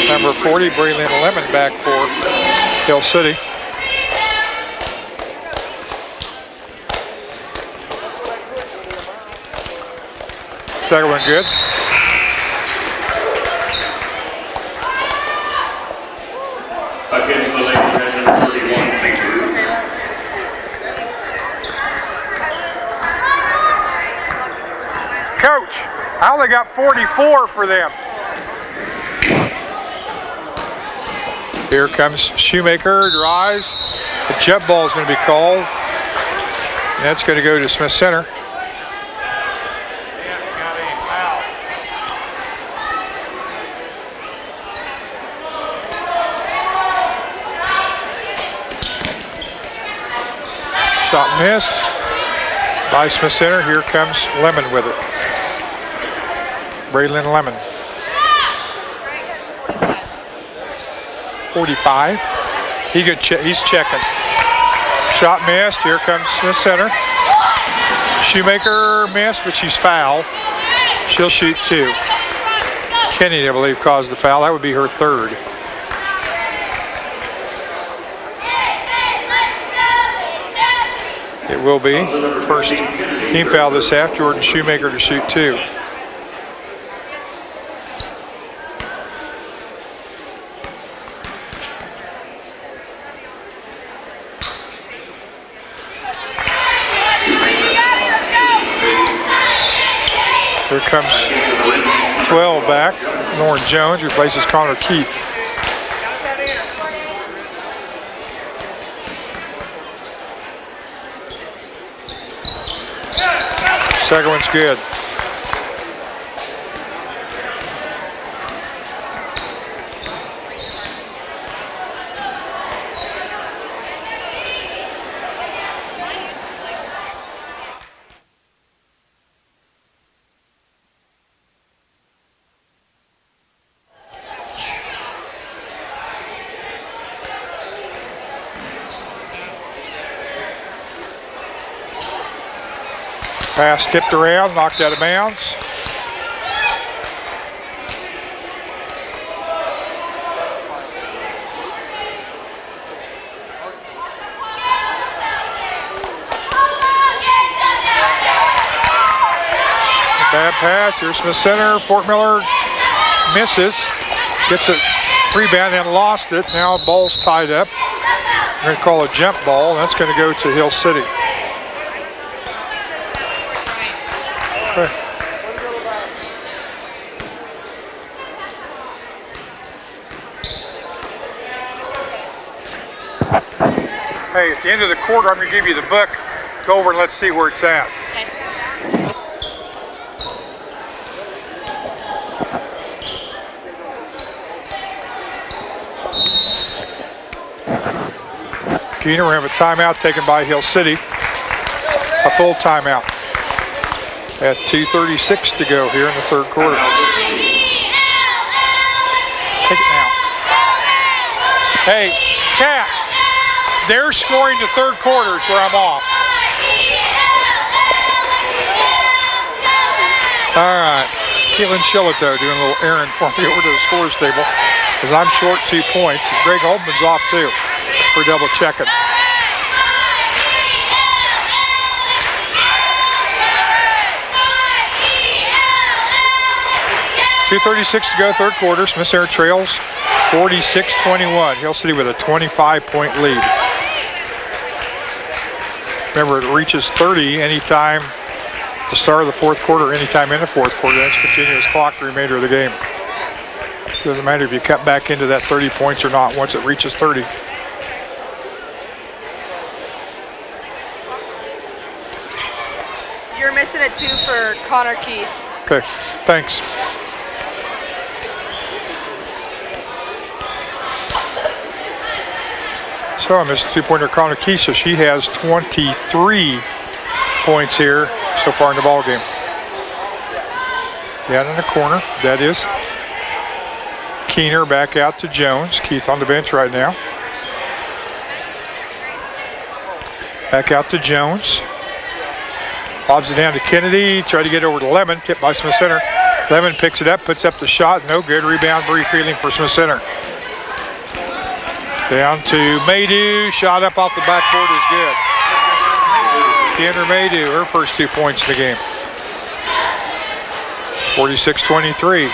Number 40, Braylon Lemon back for Hill City. Second one good. Against the ladies at number 31, thank you. Coach, I only got 44 for them. Here comes Shoemaker, drives. The jump ball is going to be called. And that's going to go to Smith Center. Shot missed by Smith Center. Here comes Lemon with it. Braylon Lemon. 45. He's checking. Shot missed. Here comes Smith Center. Shoemaker missed, but she's fouled. She'll shoot 2. Kennedy, I believe, caused the foul. That would be her 3rd. It will be first team foul this half. Jordan Shoemaker to shoot 2. Here comes 12 back. Lauren Jones replaces Connor Keith. Second one's good. Pass tipped around, knocked out of bounds. Bad pass. Here's Smith Center. Fort Miller misses. Gets a rebound and lost it. Now ball's tied up. We're going to call a jump ball. That's going to go to Hill City. Hey, at the end of the quarter, I'm going to give you the book. Go over and let's see where it's at. Keener, we have a timeout taken by Hill City. A full timeout. At 2:36 to go here in the third quarter. Take it now. Hey, Cat, they're scoring the third quarter. It's where I'm off. All right, Caitlin Shillett there doing a little errand for me over to the scores table because I'm short 2 points. Greg Holman's off too for double checking. .236 to go, third quarter. Smith Center trails 46-21. Hill City with a 25-point lead. Remember, it reaches 30 anytime the start of the fourth quarter, anytime in the fourth quarter. That's continuous clock the remainder of the game. Doesn't matter if you cut back into that 30 points or not once it reaches 30. You're missing a 2 for Connor Keith. Okay, thanks. So I missed a 2-pointer, Connor Keith, so she has 23 points here so far in the ball game. Down in the corner, that is Keener back out to Jones. Keith on the bench right now. Back out to Jones. Lobs it down to Kennedy. Try to get over to Lemon. Tipped by Smith Center. Lemon picks it up, puts up the shot. No good. Rebound, Bree Feeling for Smith Center. Down to Maydew. Shot up off the backboard is good. Kendra Maydew, her first 2 points in the game. 46-23.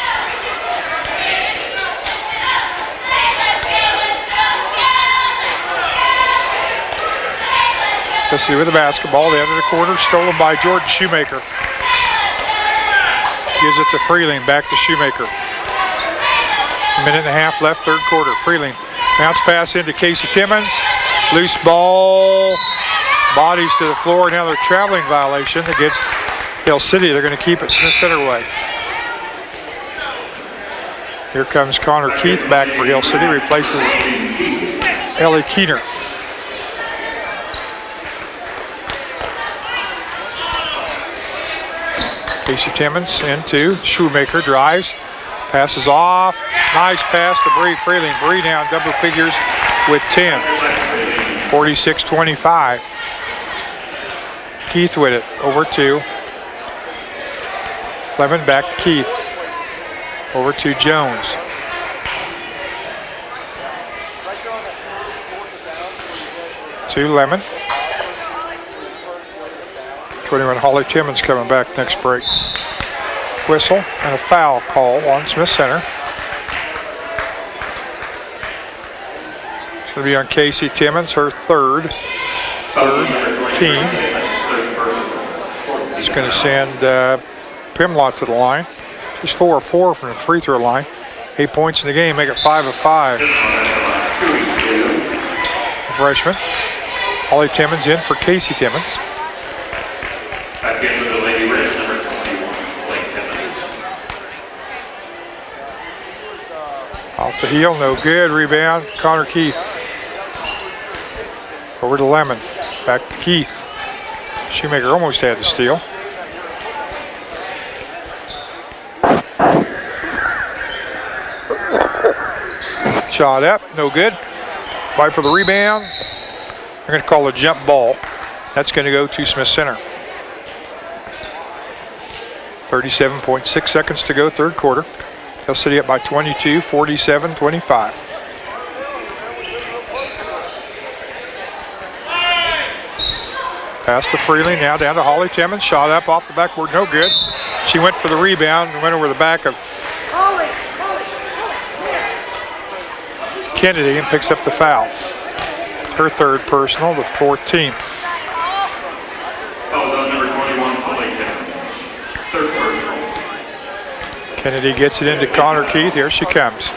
Let's see with the basketball. The end of the quarter, stolen by Jordan Shoemaker. Gives it to Freeling, back to Shoemaker. A minute and a half left, third quarter. Freeling, bounce pass into Casey Timmons. Loose ball, bodies to the floor. Now they're traveling violation against Hill City. They're going to keep it Smith Center way. Here comes Connor Keith back for Hill City, replaces Ellie Keener. Casey Timmons into Shoemaker, drives, passes off. Nice pass to Bree Freeling. Bree now double figures with 10. 46-25. Keith with it, over to Lemon, back to Keith. Over to Jones. To Lemon. 21 Holly Timmons coming back next break. Whistle and a foul call on Smith Center. It's going to be on Casey Timmons, her third team. It's going to send Pimlott to the line. She's 4 of 4 from the free throw line. 8 points in the game, make it 5 of 5. The freshman. Holly Timmons in for Casey Timmons. Back in with the Lady Reds, number 21, Blake Timmons. Off the heel, no good. Rebound, Connor Keith. Over to Lemon, back to Keith. Shoemaker almost had the steal. Shot up, no good. Fight for the rebound. They're going to call a jump ball. That's going to go to Smith Center. 37.6 seconds to go, third quarter. Hill City up by 22, 47-25. Pass to Freeling, now down to Holly Timmons. Shot up off the backboard, no good. She went for the rebound and went over the back of Kennedy and picks up the foul. Her third personal, the 14th. Fouls on number 21, Holly Timmons. Third personal. Kennedy gets it into Connor Keith. Here she comes.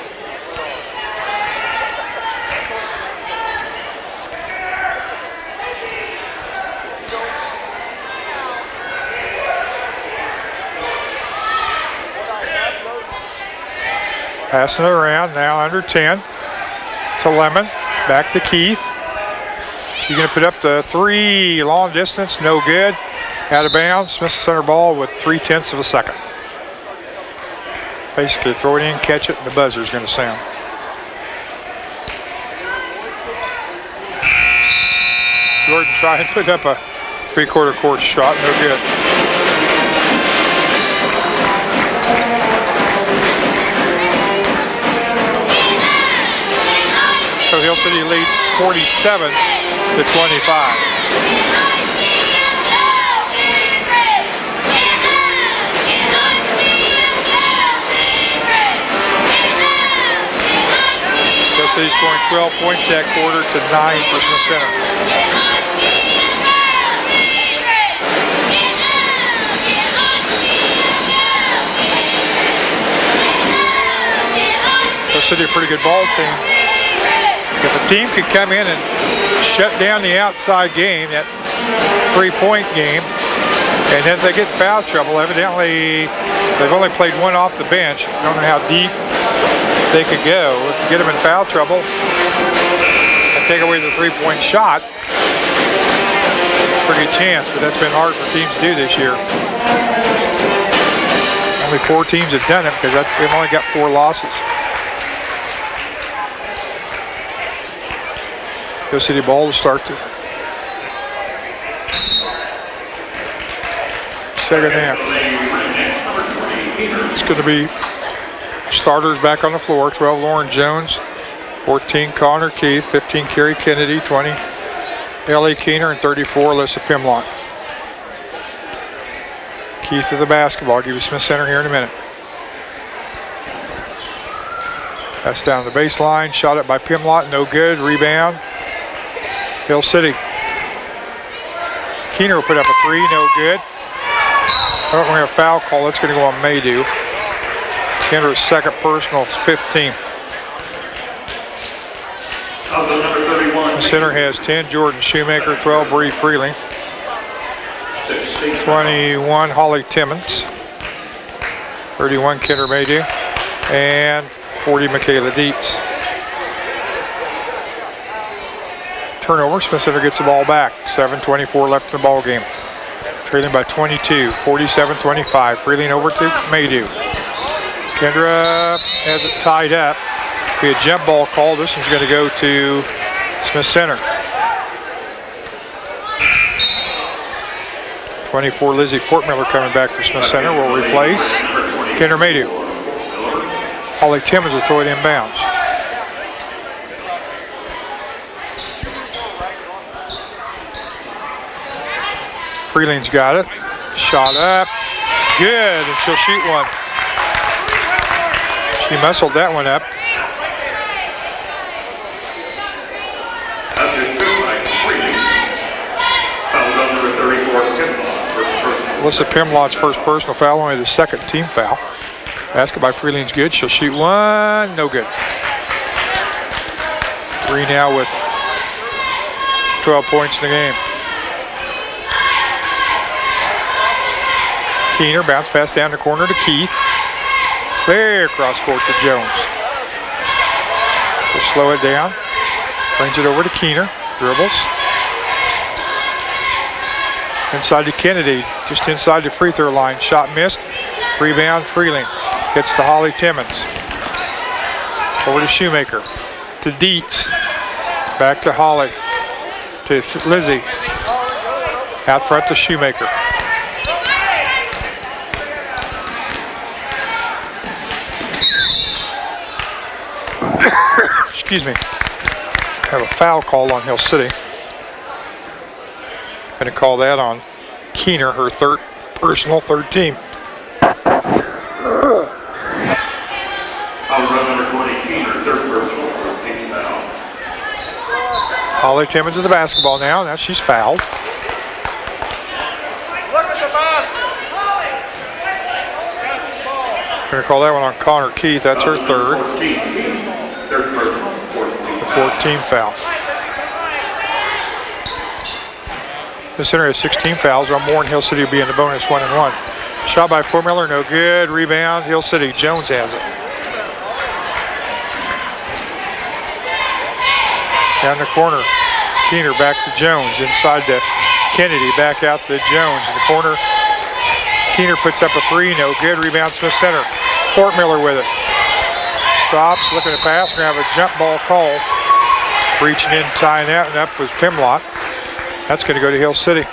Passing it around, now under 10 to Lemon. Back to Keith. She's going to put up the three, long distance, no good. Out of bounds, Smith Center ball with 3/10 of a second. Basically throw it in, catch it, and the buzzer's going to sound. Jordan tried and put up a three-quarter court shot, no good. So Hill City leads 47-25. Hill City scoring 12 points that quarter to 9 for Smith Center. Hill City a pretty good ball team. If a team could come in and shut down the outside game, that three-point game, and then they get foul trouble, evidently they've only played one off the bench. I don't know how deep they could go. If you get them in foul trouble and take away the three-point shot, pretty good chance, but that's been hard for teams to do this year. Only 4 teams have done it because they've only got 4 losses. Hill City ball to start the second half. It's going to be starters back on the floor. 12 Lauren Jones, 14 Connor Keith, 15 Carrie Kennedy, 20 Ellie Keener, and 34 Alyssa Pimlott. Keith of the basketball. I'll give you Smith Center here in a minute. That's down the baseline. Shot it by Pimlott, no good. Rebound. Hill City. Keener will put up a 3, no good. We're going to have a foul call. That's going to go on Maydew. Kendra's second personal, it's 15. The center has 10, Jordan Shoemaker, 12, Bree Freeling, 21, Holly Timmons, 31, Kendra Maydew, and 40, Michaela Dietz. Turnover, Smith Center gets the ball back. 7:24 left in the ball game. Trailing by 22, 47-25. Freeling over to Maydew. Kendra has it tied up. Be a jump ball call. This one's going to go to Smith Center. 24, Lizzie Fortmiller coming back for Smith Center. Will replace Kendra Maydew. Holly Timmons will throw it inbounds. Freeling's got it. Shot up. Good, and she'll shoot one. She muscled that one up. That's just good by Freeling. Fouls on number 34, Pimlott, first personal. Alyssa Pimlott's first personal foul, only the second team foul. Basket by Freeling's good. She'll shoot one. No good. 3 now with 12 points in the game. Keener, bounce pass down the corner to Keith. Clear cross court to Jones. We'll slow it down. Brings it over to Keener. Dribbles. Inside to Kennedy. Just inside the free throw line. Shot missed. Rebound Freeling. Gets to Holly Timmons. Over to Shoemaker. To Dietz. Back to Holly. To Lizzie. Out front to Shoemaker. Excuse me. Have a foul call on Hill City. Going to call that on Keener, her third personal, third team. Fouls on number 20, Keener, third personal, team foul. Holly Timmons to the basketball now. Now she's fouled. Look at the basket. Going to call that one on Connor Keith. That's her third. 14, Keith, third personal, fourth team The foul. 4th team foul. The center has 16 fouls. On more, and Hill City will be in the bonus 1-1. Shot by Formiller, no good. Rebound, Hill City. Jones has it. Down the corner. Keener back to Jones. Inside to Kennedy. Back out to Jones. In the corner. Keener puts up a 3. No good. Rebound Smith Center. Fortmiller with it. Stops. Looking to pass. We're going to have a jump ball call. Reaching in, tying that one up was Pimlott. That's going to go to Hill City.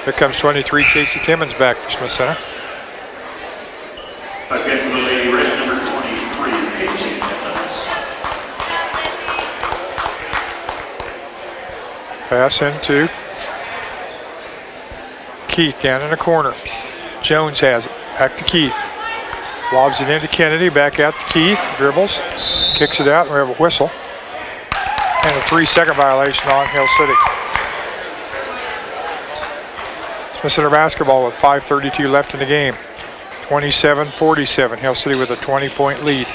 Here comes 23, Casey Timmons back for Smith Center. Again for the Lady Red, number 23, Casey Timmons. Pass into Keith down in the corner. Jones has it. Back to Keith. Lobs it into Kennedy. Back out to Keith. Dribbles. Kicks it out, and we have a whistle. And a 3-second violation on Hill City. Smith Center basketball with 5:32 left in the game. 27-47. Hill City with a 20-point lead.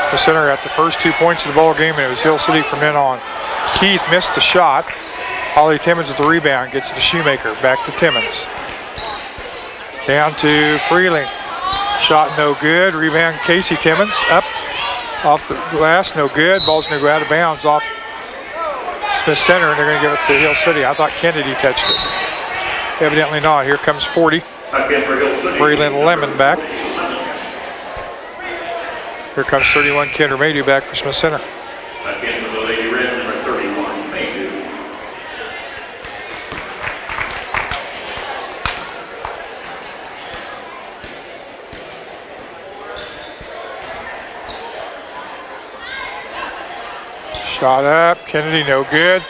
Smith Center got the first 2 points of the ball game, and it was Hill City from then on. Keith missed the shot. Holly Timmons with the rebound, gets it to Shoemaker. Back to Timmons. Down to Freeling. Shot no good. Rebound Casey Timmons. Up. Off the glass, no good. Ball's going to go out of bounds off Smith Center, and they're going to give it to Hill City. I thought Kennedy touched it. Evidently not. Here comes 40. Braylon Lemon back. Here comes 31 Kendra Maydew back for Smith Center. Back in for the Lady Red, number 31, Maydew. Shot up, Kennedy no good.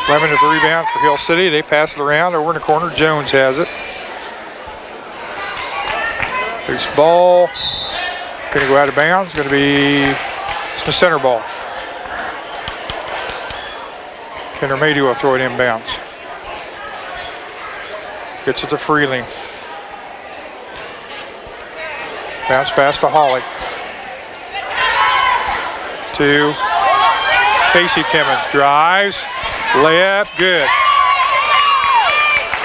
Lemon with the rebound for Hill City. They pass it around over in the corner. Jones has it. Loose ball. Going to go out of bounds. Going to be Smith Center ball. Kendra Maydew will throw it inbounds. Gets it to Freeling. Bounce pass to Holly. To Casey Timmons. Drives. Layup. Good.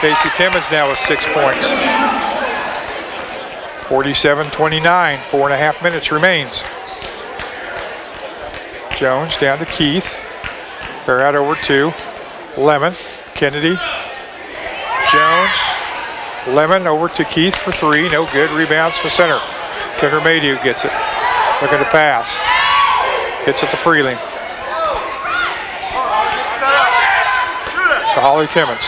Casey Timmons now with 6 points. 47-29. 4.5 minutes remains. Jones down to Keith. They're out over to Lemon. Kennedy. Jones. Lemon over to Keith for 3. No good. Rebounds to center. Kendra Maydew gets it. Looking to pass. Gets it to Freeling. To Holly Timmons.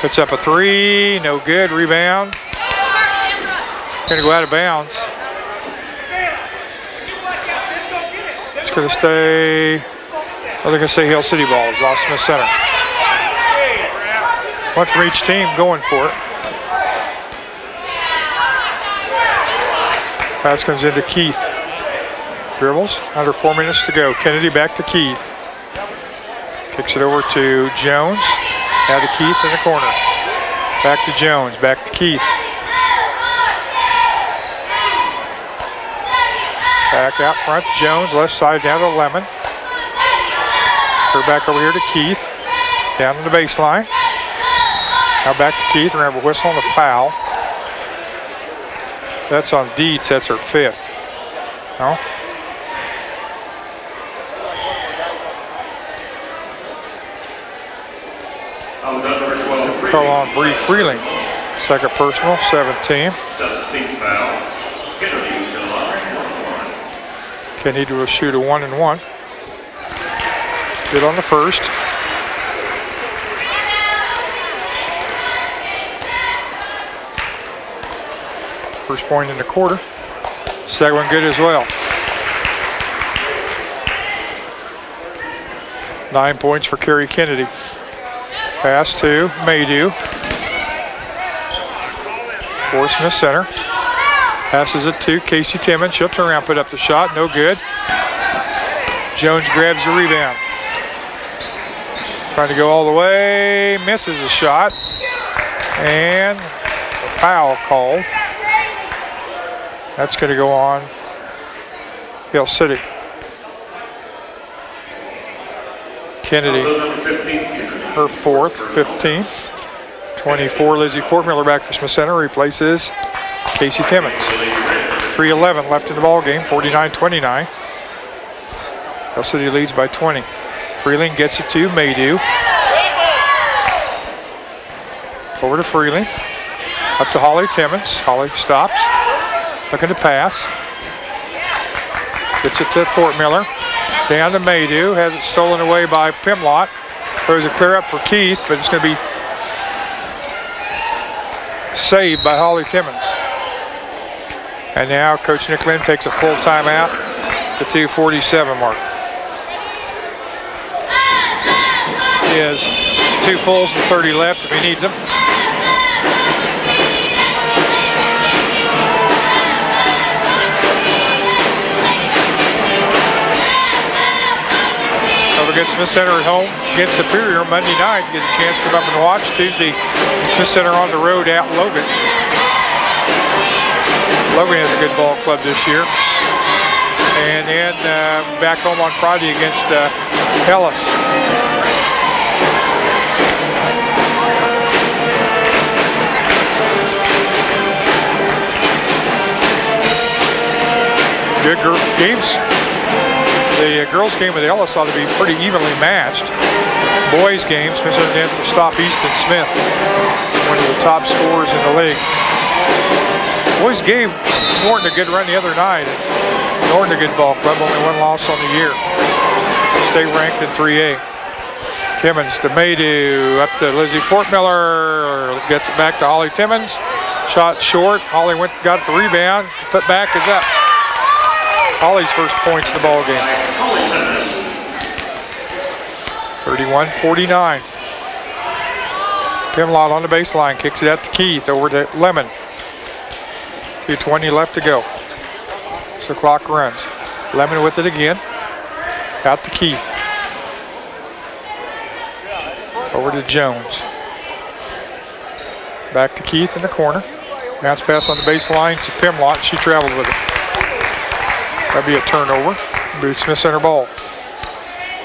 Puts up a 3. No good. Rebound. Going to go out of bounds. It's going to stay. They're going to say Hill City ball. It's off Smith Center. One from each team going for it. Pass comes into Keith. Dribbles. Under 4 minutes to go. Kennedy back to Keith. Kicks it over to Jones. Now to Keith in the corner. Back to Jones. Back to Keith. Back out front. Jones left side down to Lemon. Her back over here to Keith. Down to the baseline. Now back to Keith. Remember, whistle on the foul. That's on Deeds. That's her 5th. No? Call on Bree Freeling. Second personal, 17. 17 foul. Kennedy to the line. Kennedy will shoot a 1-and-1. Good on the first. First point in the quarter. Second one good as well. 9 points for Carrie Kennedy. Pass to Maydew. For Smith Center. Passes it to Casey Timmons. She'll turn around, put up the shot. No good. Jones grabs the rebound. Trying to go all the way. Misses the shot. And a foul called. That's going to go on Hill City. Kennedy, her 4th, 15. 24, Lizzie Fortmiller back for Smith Center, replaces Casey Timmons. 3:11 left in the ball game, 49-29. Hill City leads by 20. Freeling gets it to Maydew. Over to Freeling. Up to Holly Timmons. Holly stops. Looking to pass. Gets it to Fortmiller. Down to Maydew. Has it stolen away by Pimlott. Throws a clear up for Keith, but it's going to be saved by Holly Timmons. And now Coach Nick Lynn takes a full timeout. The 2:47 mark. is 2 fulls and 30 left if he needs them. Over against Smith Center at home against Superior Monday night. Get a chance to come up and watch. Tuesday, Smith Center on the road at Logan. Logan has a good ball club this year. And then back home on Friday against Hellas. Good games. The girls' game with Ellis ought to be pretty evenly matched. Boys' game, Smith Center did to stop Easton Smith, one of the top scorers in the league. Boys gave Norton a good run the other night. Norton a good ball club, only 1 loss on the year. Stay ranked in 3A. Timmons to Maydew, up to Lizzie Portmiller, gets it back to Holly Timmons. Shot short, Holly got the rebound, put back is up. Holly's first points in the ball game. 31-49. Pimlott on the baseline, kicks it out to Keith, over to Lemon. 2:20 left to go. So the clock runs. Lemon with it again. Out to Keith. Over to Jones. Back to Keith in the corner. Bounce pass on the baseline to Pimlott. She traveled with it. That'll be a turnover. It'll be Smith Center ball.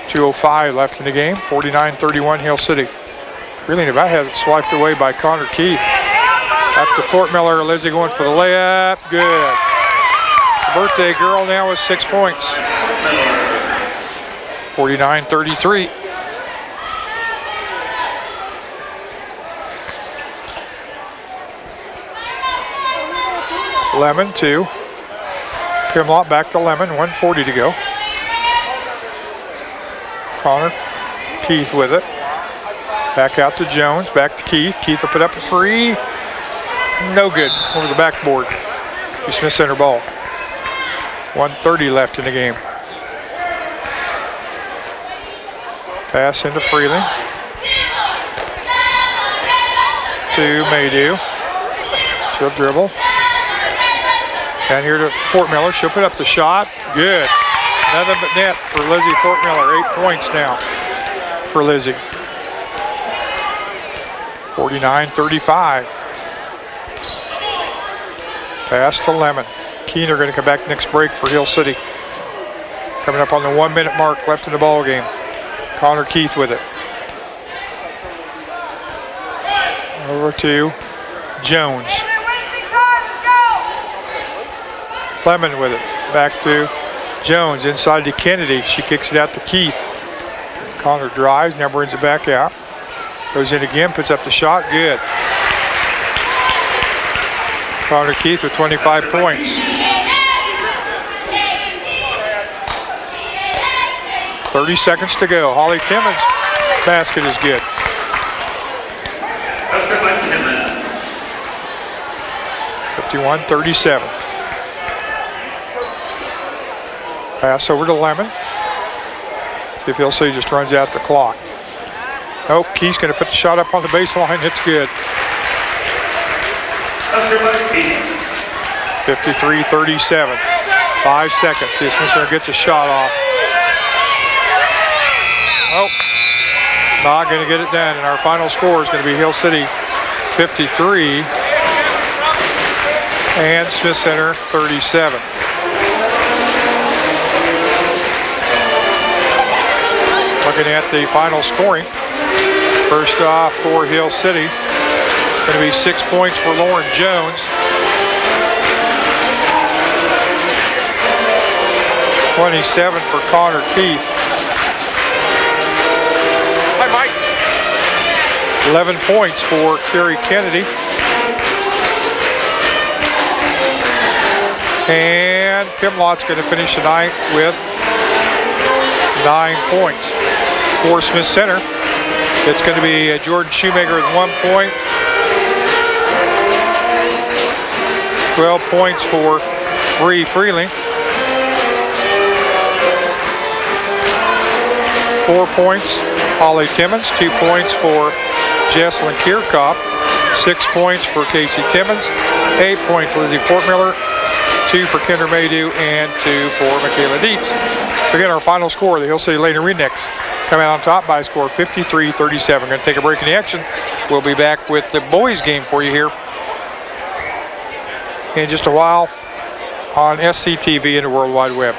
2:05 left in the game. 49-31 Hill City. Really about has it swiped away by Connor Keith. Up to Fort Miller. Lizzie going for the layup. Good. The birthday girl now with 6 points. 49-33. Lemon 2. Pimlott back to Lemon. 1:40 to go. Connor Keith with it. Back out to Jones. Back to Keith. Keith will put up a 3. No good. Over the backboard. Smith Center ball. 1:30 left in the game. Pass into Freeling. To Maydew. She'll dribble. Down here to Fort Miller. She'll put up the shot. Good. Nothing but net for Lizzie Fort Miller. 8 points now for Lizzie. 49-35. Pass to Lemon. Keener going to come back next break for Hill City. Coming up on the 1 minute mark left in the ball game. Connor Keith with it. Over to Jones. Lemon with it. Back to Jones inside to Kennedy. She kicks it out to Keith. Connor drives, now brings it back out. Goes in again, puts up the shot, good. Connor Keith with 25 points. 30 seconds to go. Holly Timmons' basket is good. 51-37. Pass over to Lemon. See if Hill City just runs out the clock. Nope, Keith's going to put the shot up on the baseline. It's good. 53-37. 5 seconds. See if Smith Center gets a shot off. Oh, not going to get it done. And our final score is going to be Hill City 53 and Smith Center 37. Looking at the final scoring. First off for Hill City, going to be 6 points for Lauren Jones. 27 for Connor Keith. Hi, Mike. 11 points for Carrie Kennedy. And Pimlott's going to finish the night with 9 points. For Smith Center, it's going to be Jordan Shoemaker with 1 point. 12 points for Bree Freeling. 4 points, Holly Timmons. 2 points for Jesselyn Kierkop. 6 points for Casey Timmons. 8 points, Lizzie Portmiller. 2 for Kendra Maydew and 2 for Michaela Dietz. Again, our final score, the Hill City Lady Ringnecks come out on top by a score of 53-37. We're going to take a break in the action. We'll be back with the boys game for you here in just a while on SCTV and the World Wide Web.